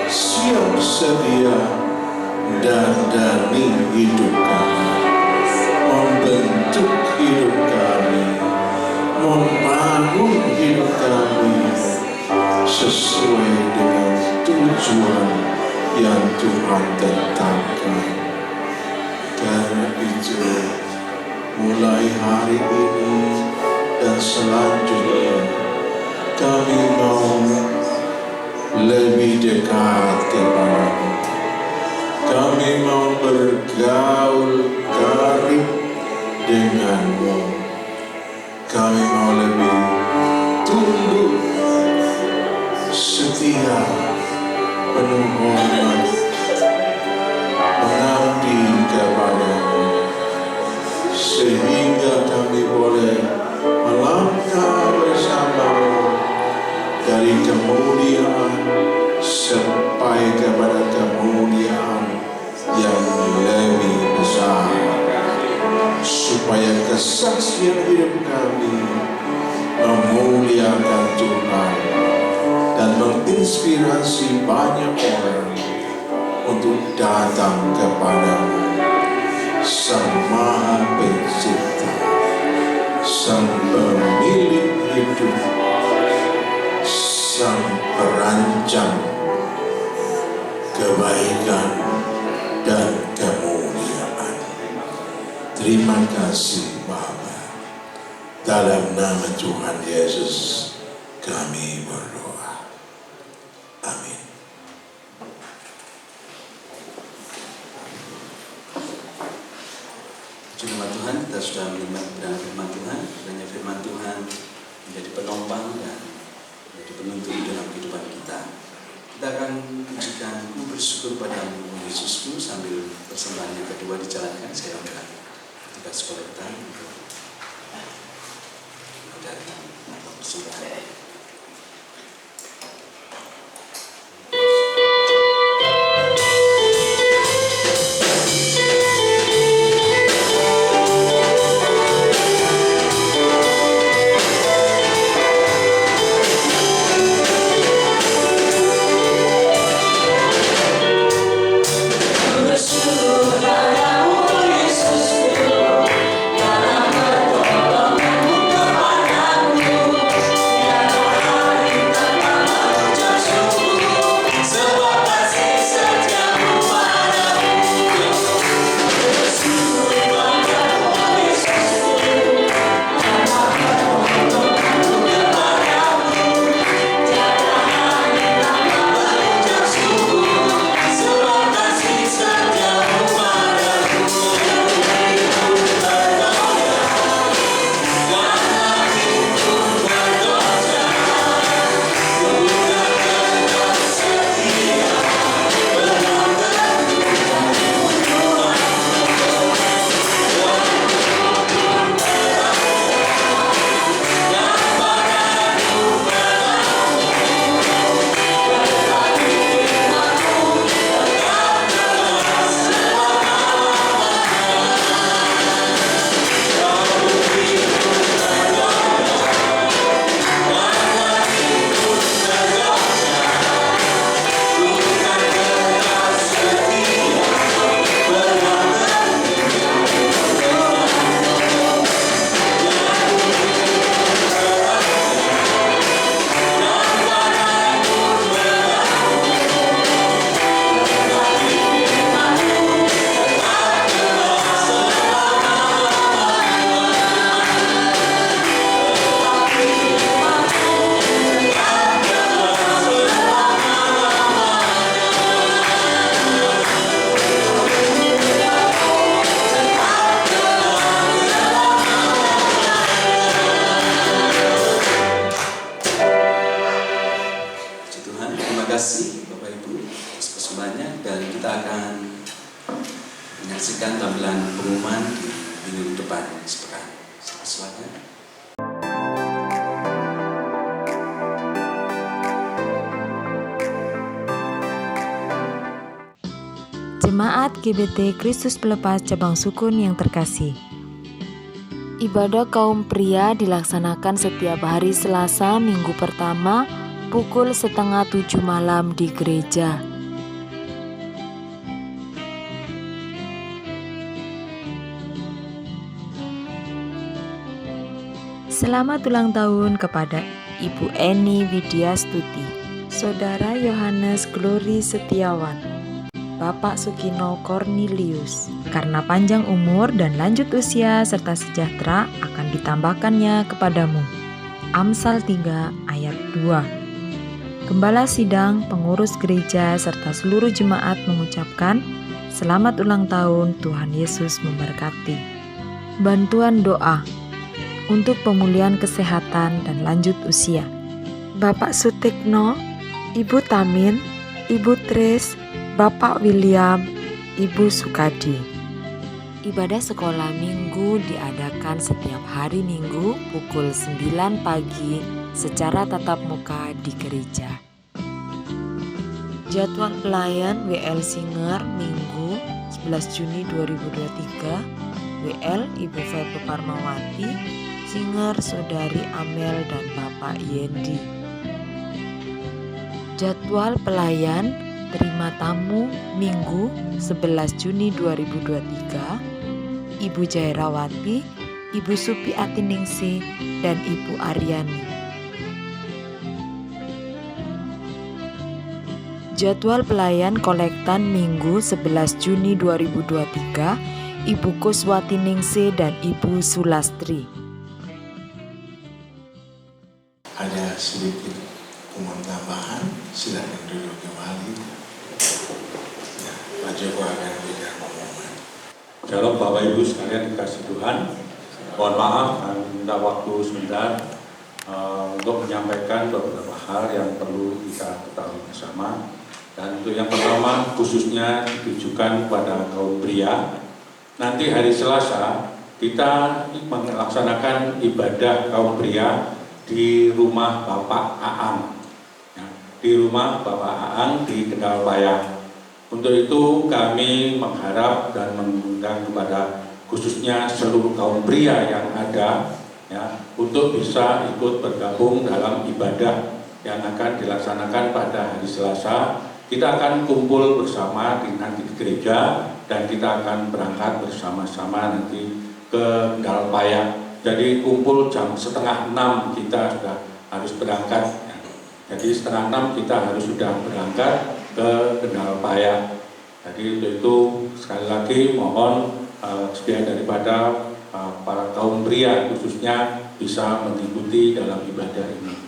siap sedia dandani hidup kami, membentuk hidup kami, membangun hidup kami sesuai dengan tujuan yang Tuhan tetapkan. Karena itu, mulai hari ini dan selanjutnya, kami mau lebih dekat kepadamu. Kami mau bergaul karib denganmu. Kami mau lebih tunduk, setia, penuh hormat, mengabdi kepadamu, sehingga kami boleh melangkah bersamamu dari kemuliaan sampai kepada kemuliaan yang lebih besar, supaya kesaksian hidup kami memuliakan Tuhan dan menginspirasi banyak orang untuk datang kepadamu, Sang Maha Pencipta, Sang Pemilik hidup, Sang Perancang kebaikan dan kemuliaan. Terima kasih Bapa. Dalam nama Tuhan Yesus kami berdoa. Amin. Puji nama Tuhan, kita sudah mendengar firman Tuhan. Kiranya firman Tuhan menjadi penopang dan menjadi penuntun dalam kehidupan kita. Kita akan pujikan Ku bersyukur padamu Yesusku sambil persembahan yang kedua dijalankan. Saya akan ketika sekolah kita untuk menjalankan persembahan. kasih Bapak Ibu atas persembahannya, dan kita akan menyaksikan tampilan pengumuman di minggu depan sepekan. Silakan. Jemaat GBT Kristus Pelepas Cabang Sukun yang terkasih, ibadah kaum pria dilaksanakan setiap hari Selasa minggu pertama pukul 6:30 malam di gereja. Selamat ulang tahun kepada Ibu Eni Widyastuti, Saudara Yohanes Glory Setiawan, Bapak Sukino Cornelius. Karena panjang umur dan lanjut usia serta sejahtera akan ditambahkannya kepadamu. Amsal 3 ayat 2. Gembala sidang, pengurus gereja serta seluruh jemaat mengucapkan selamat ulang tahun, Tuhan Yesus memberkati. Bantuan doa untuk pemulihan kesehatan dan lanjut usia. Bapak Sutikno, Ibu Tamin, Ibu Tris, Bapak William, Ibu Sukadi. Ibadah sekolah minggu diadakan setiap hari Minggu pukul 9 pagi secara tatap muka di gereja. Jadwal pelayan WL Singer Minggu 11 Juni 2023, WL Ibu Fepo Parmawati, Singer Saudari Amel dan Bapak Yendi. Jadwal pelayan terima tamu Minggu 11 Juni 2023, Ibu Jairawati, Ibu Supi Atiningsih, dan Ibu Aryani. Jadwal pelayan kolektan Minggu 11 Juni 2023, Ibu Kuswati Ningsih dan Ibu Sulastri. Ada sedikit umum tambahan, silakan duduk kembali. Ya, Pak Joko akan berikan pengumuman. Shalom Bapak Ibu sekalian dikasih Tuhan. Mohon maaf, minta waktu sebentar untuk menyampaikan beberapa hal yang perlu kita ketahui bersama. Dan untuk yang pertama khususnya ditujukan kepada kaum pria. Nanti hari Selasa kita melaksanakan ibadah kaum pria di rumah Bapak Aang, ya, di rumah Bapak Aang di Kendal Payah. Untuk itu kami mengharap dan mengundang kepada khususnya seluruh kaum pria yang ada, ya, untuk bisa ikut bergabung dalam ibadah yang akan dilaksanakan pada hari Selasa. Kita akan kumpul bersama nanti di gereja dan kita akan berangkat bersama-sama nanti ke Kendal Payah. Jadi kumpul jam 5:30 kita sudah harus berangkat. Jadi 5:30 kita harus sudah berangkat ke Kendal Payah. Jadi untuk itu sekali lagi mohon sedia daripada para kaum pria khususnya bisa mengikuti dalam ibadah ini.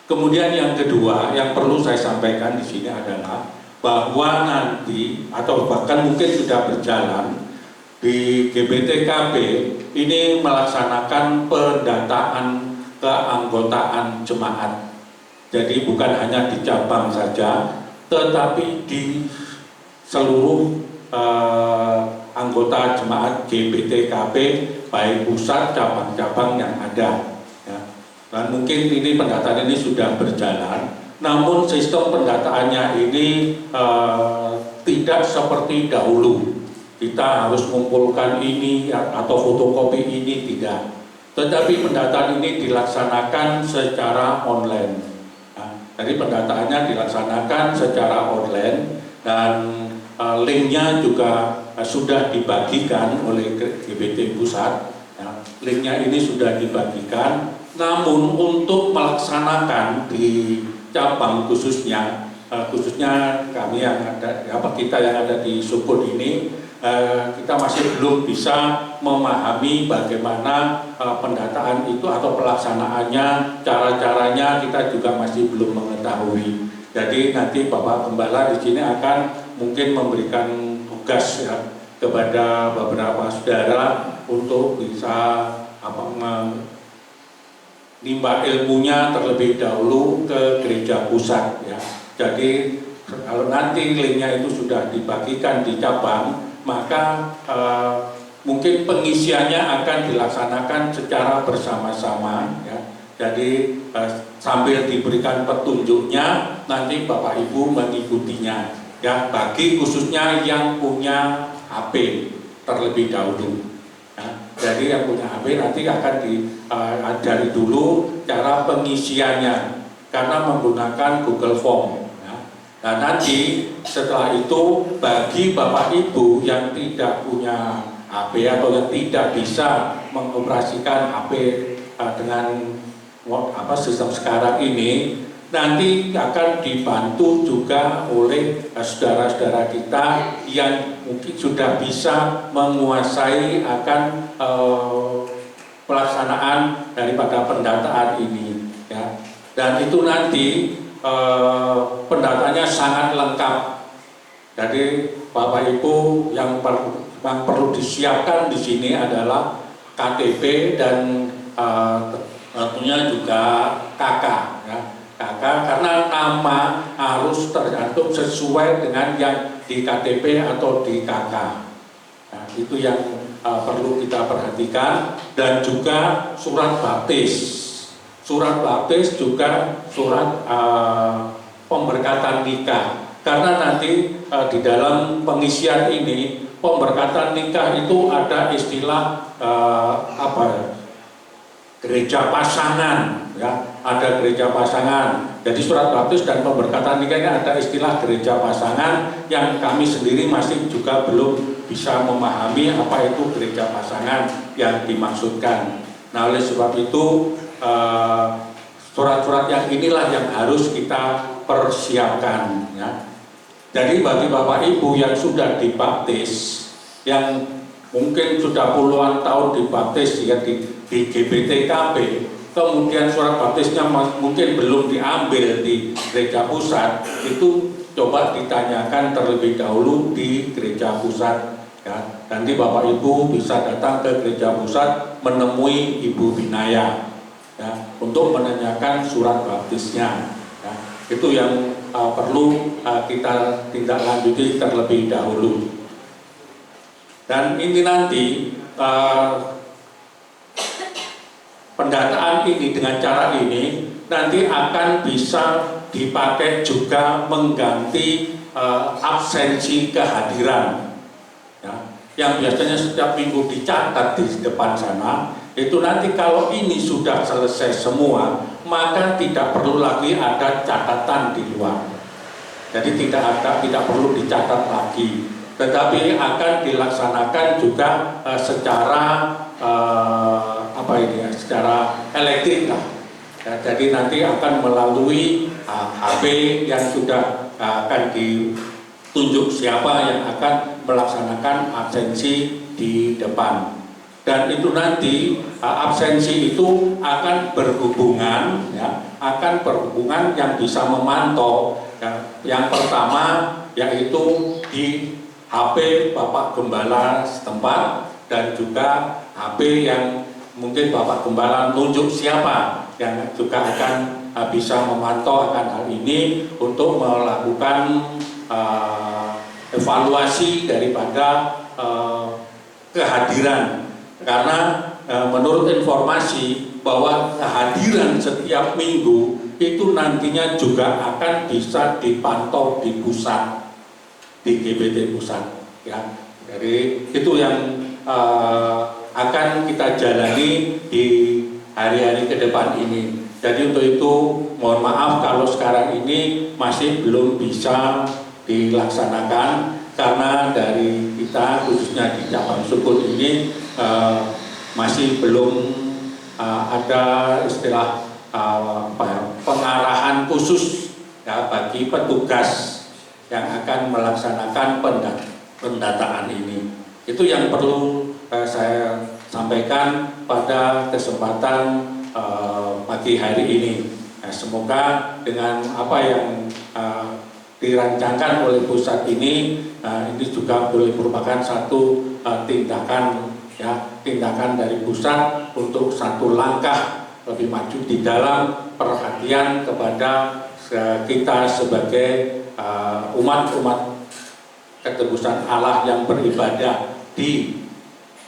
Kemudian yang kedua yang perlu saya sampaikan di sini adalah bahwa nanti atau bahkan mungkin sudah berjalan di GBTKB ini melaksanakan pendataan keanggotaan jemaat. Jadi bukan hanya di cabang saja, tetapi di seluruh anggota jemaat GBTKB baik pusat cabang-cabang yang ada. Ya. Dan mungkin ini pendataan ini sudah berjalan, namun sistem pendataannya ini tidak seperti dahulu. Kita harus mengumpulkan ini atau fotokopi ini, tidak. Tetapi pendataan ini dilaksanakan secara online. Nah, jadi pendataannya dilaksanakan secara online dan linknya juga sudah dibagikan oleh GBT Pusat. Nah, linknya ini sudah dibagikan. Namun untuk melaksanakan di cabang khususnya kami yang ada, kita yang ada di Sukun ini. Kita masih belum bisa memahami bagaimana pendataan itu atau pelaksanaannya, cara-caranya kita juga masih belum mengetahui. Jadi nanti Bapak Gembala di sini akan mungkin memberikan tugas ya kepada beberapa saudara untuk bisa menimba ilmunya terlebih dahulu ke gereja pusat ya. Jadi kalau nanti linknya itu sudah dibagikan di cabang, maka mungkin pengisiannya akan dilaksanakan secara bersama-sama ya. Jadi sambil diberikan petunjuknya nanti Bapak Ibu mengikutinya ya, bagi khususnya yang punya HP terlebih dahulu ya. Jadi yang punya HP nanti akan diajari dulu cara pengisiannya karena menggunakan Google Form. Ya. Nah nanti setelah itu bagi Bapak Ibu yang tidak punya HP atau yang tidak bisa mengoperasikan HP dengan sistem sekarang ini, nanti akan dibantu juga oleh saudara-saudara kita yang mungkin sudah bisa menguasai akan pelaksanaan daripada pendataan ini, ya. Dan itu nanti pendataannya sangat lengkap. Jadi Bapak Ibu yang perlu disiapkan di sini adalah KTP dan tentunya juga KK, ya. KK karena nama harus tergantung sesuai dengan yang di KTP atau di KK. Nah, itu yang perlu kita perhatikan, dan juga surat baptis. Surat baptis juga surat pemberkatan nikah. Karena nanti di dalam pengisian ini pemberkatan nikah itu ada istilah gereja pasangan, ya, ada gereja pasangan. Jadi surat baptis dan pemberkatan nikahnya ada istilah gereja pasangan yang kami sendiri masih juga belum bisa memahami apa itu gereja pasangan yang dimaksudkan. Nah, oleh sebab itu surat-surat yang inilah yang harus kita persiapkan, ya. Jadi bagi Bapak Ibu yang sudah dibaptis, yang mungkin sudah puluhan tahun dibaptis ya di GBTKB, kemudian surat baptisnya mungkin belum diambil di gereja pusat, itu coba ditanyakan terlebih dahulu di gereja pusat, ya. Nanti Bapak Ibu bisa datang ke gereja pusat menemui Ibu Binaya, ya, untuk menanyakan surat baptisnya, ya. Itu yang perlu kita tindak lanjuti terlebih dahulu. Dan ini nanti pendataan ini dengan cara ini nanti akan bisa dipakai juga mengganti absensi kehadiran, ya, yang biasanya setiap minggu dicatat di depan sana. Itu nanti kalau ini sudah selesai semua, maka tidak perlu lagi ada catatan di luar. Jadi tidak perlu dicatat lagi, tetapi akan dilaksanakan juga secara secara elektrik lah. Ya, jadi nanti akan melalui HP yang sudah akan ditunjuk siapa yang akan melaksanakan absensi di depan. Dan itu nanti absensi itu akan berhubungan, ya, akan berhubungan yang bisa memantau. Ya, yang pertama yaitu di HP Bapak Gembala setempat, dan juga HP yang mungkin Bapak Gembala tunjuk siapa yang juga akan bisa memantau akan hal ini untuk melakukan evaluasi daripada kehadiran. Karena menurut informasi bahwa kehadiran setiap minggu itu nantinya juga akan bisa dipantau di pusat, di GBT pusat, ya. Jadi itu yang akan kita jalani di hari-hari ke depan ini. Jadi untuk itu mohon maaf kalau sekarang ini masih belum bisa dilaksanakan, karena dari kita khususnya di cabang Sukun ini masih belum ada istilah pengarahan khusus, ya, bagi petugas yang akan melaksanakan pendataan ini. Itu yang perlu saya sampaikan pada kesempatan pagi hari ini. Semoga dengan apa yang dirancangkan oleh pusat ini juga boleh merupakan satu tindakan, ya, tindakan dari pusat untuk satu langkah lebih maju di dalam perhatian kepada kita sebagai umat-umat ketebusan Allah yang beribadah di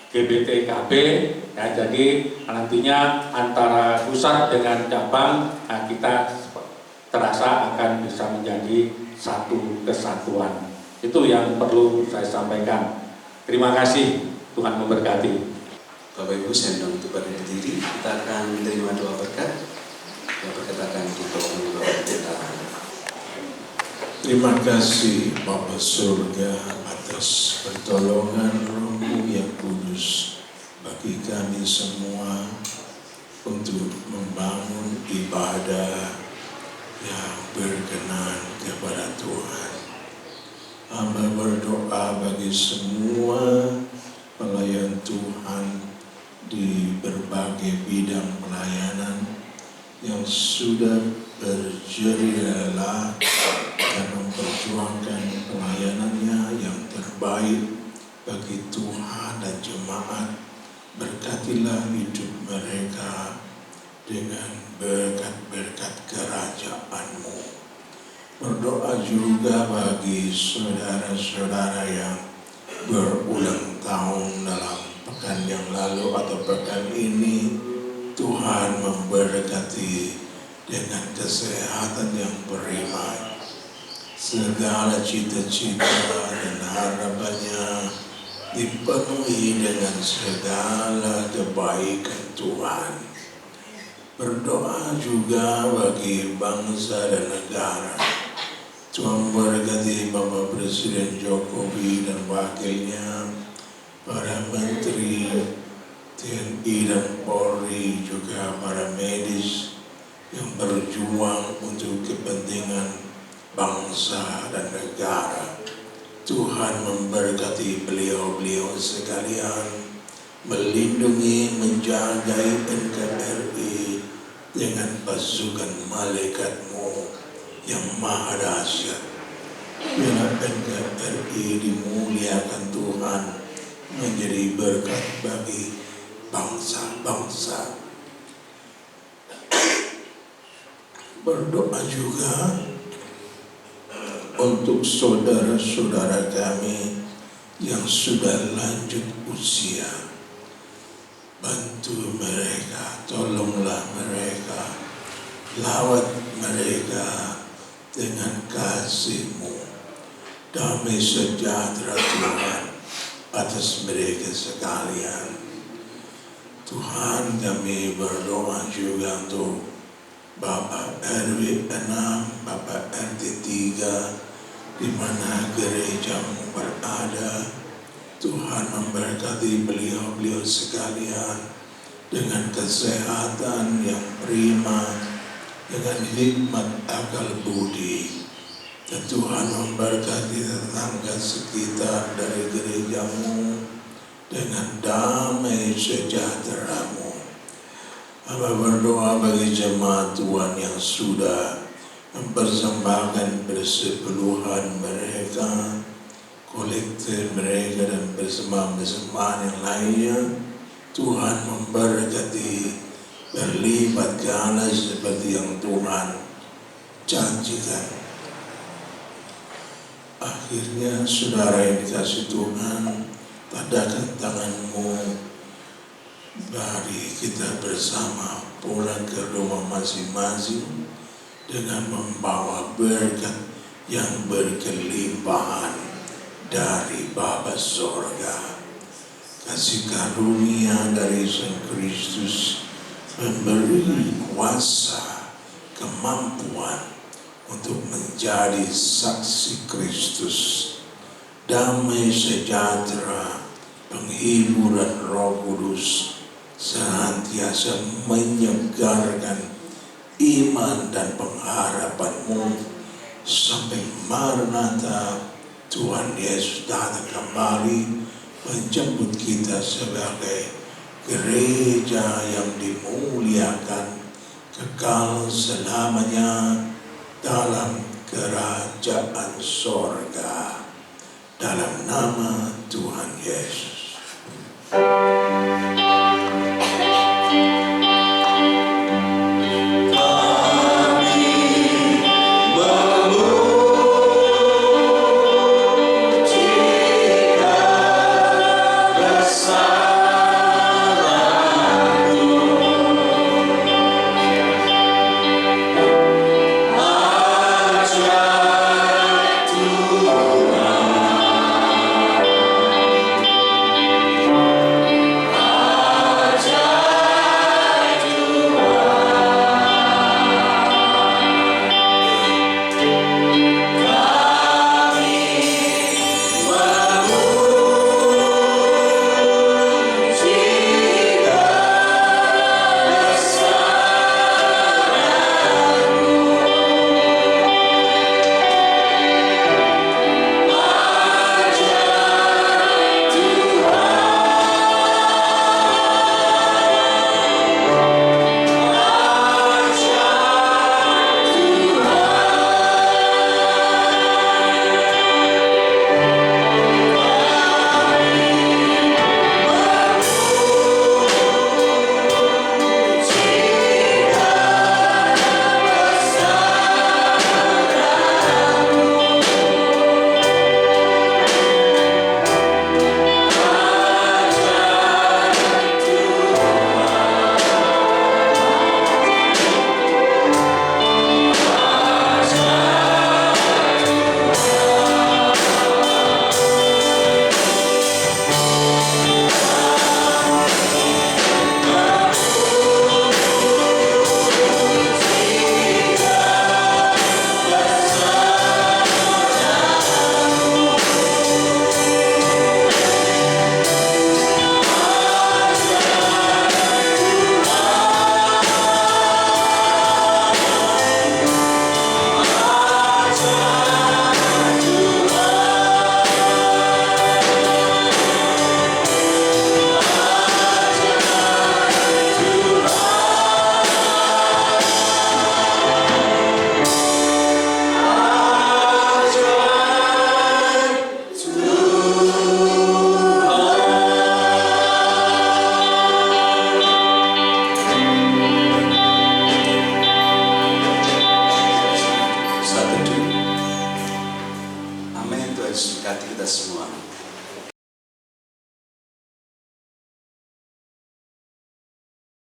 GBTKB, ya. Jadi nantinya antara pusat dengan cabang kita terasa akan bisa menjadi satu kesatuan. Itu yang perlu saya sampaikan. Terima kasih, Tuhan memberkati. Bapak Ibu, saya undang untuk berdiri. Kita akan menerima doa berkat. yang berkatakan di doa kita. Terima kasih Bapa Surga atas pertolongan Roh-Mu yang kudus bagi kami semua untuk membangun ibadah yang berkenan kepada Tuhan. Hamba berdoa bagi semua pelayan Tuhan di berbagai bidang pelayanan yang sudah berjerih rela dan memperjuangkan pelayanannya yang terbaik bagi Tuhan dan jemaat. Berkatilah hidup mereka dengan berkat-berkat kerajaan-Mu. Berdoa juga bagi saudara-saudara yang berulang tahun dalam pekan yang lalu atau pekan ini. Tuhan memberkati dengan kesehatan yang prima. Segala cita-cita dan harapannya dipenuhi dengan segala kebaikan Tuhan. Berdoa juga bagi bangsa dan negara. Tuhan berkati Bapak Presiden Jokowi dan wakilnya, para menteri TNI dan Polri, juga para medis yang berjuang untuk kepentingan bangsa dan negara. Tuhan memberkati beliau-beliau sekalian, melindungi, menjaga NKRI dengan pasukan malaikat-Mu yang maha dahsyat. Biarlah NKRI dimuliakan Tuhan, menjadi berkat bagi bangsa-bangsa. Berdoa juga untuk saudara-saudara kami yang sudah lanjut usia. Bantu mereka, tolonglah mereka, lawat mereka dengan kasih-Mu. Damai sejahtera Tuhan atas mereka sekalian. Tuhan, kami berdoa juga untuk Bapak RW 6, Bapak RT 3, di mana gereja-Mu berada. Tuhan memberkati beliau-beliau sekalian dengan kesehatan yang prima, dengan hikmat akal budi. Dan Tuhan memberkati tetangga sekitar dari gereja-Mu dengan damai sejahtera-Mu. Hamba berdoa bagi jemaat Tuhan yang sudah mempersembahkan persepuluhan mereka, kolektif mereka, dan persembahan-persembahan yang lainnya. Tuhan memberkati berlipat ganda seperti yang Tuhan janjikan. Akhirnya saudara yang dikasih Tuhan, tadakan tangan-Mu, mari kita bersama pulang ke rumah masing-masing dengan membawa berkat yang berkelimpahan dari Bapa Sorga. Kasih karunia dari Sang Kristus memberi kuasa, kemampuan untuk menjadi saksi Kristus. Damai sejahtera, penghiburan Roh Kudus senantiasa menyegarkan iman dan pengharapan-Mu sampai Maranatha. Tuhan Yesus datang kembali menjemput kita sebagai gereja yang dimuliakan kekal selamanya dalam kerajaan sorga. Dalam nama Tuhan Yesus.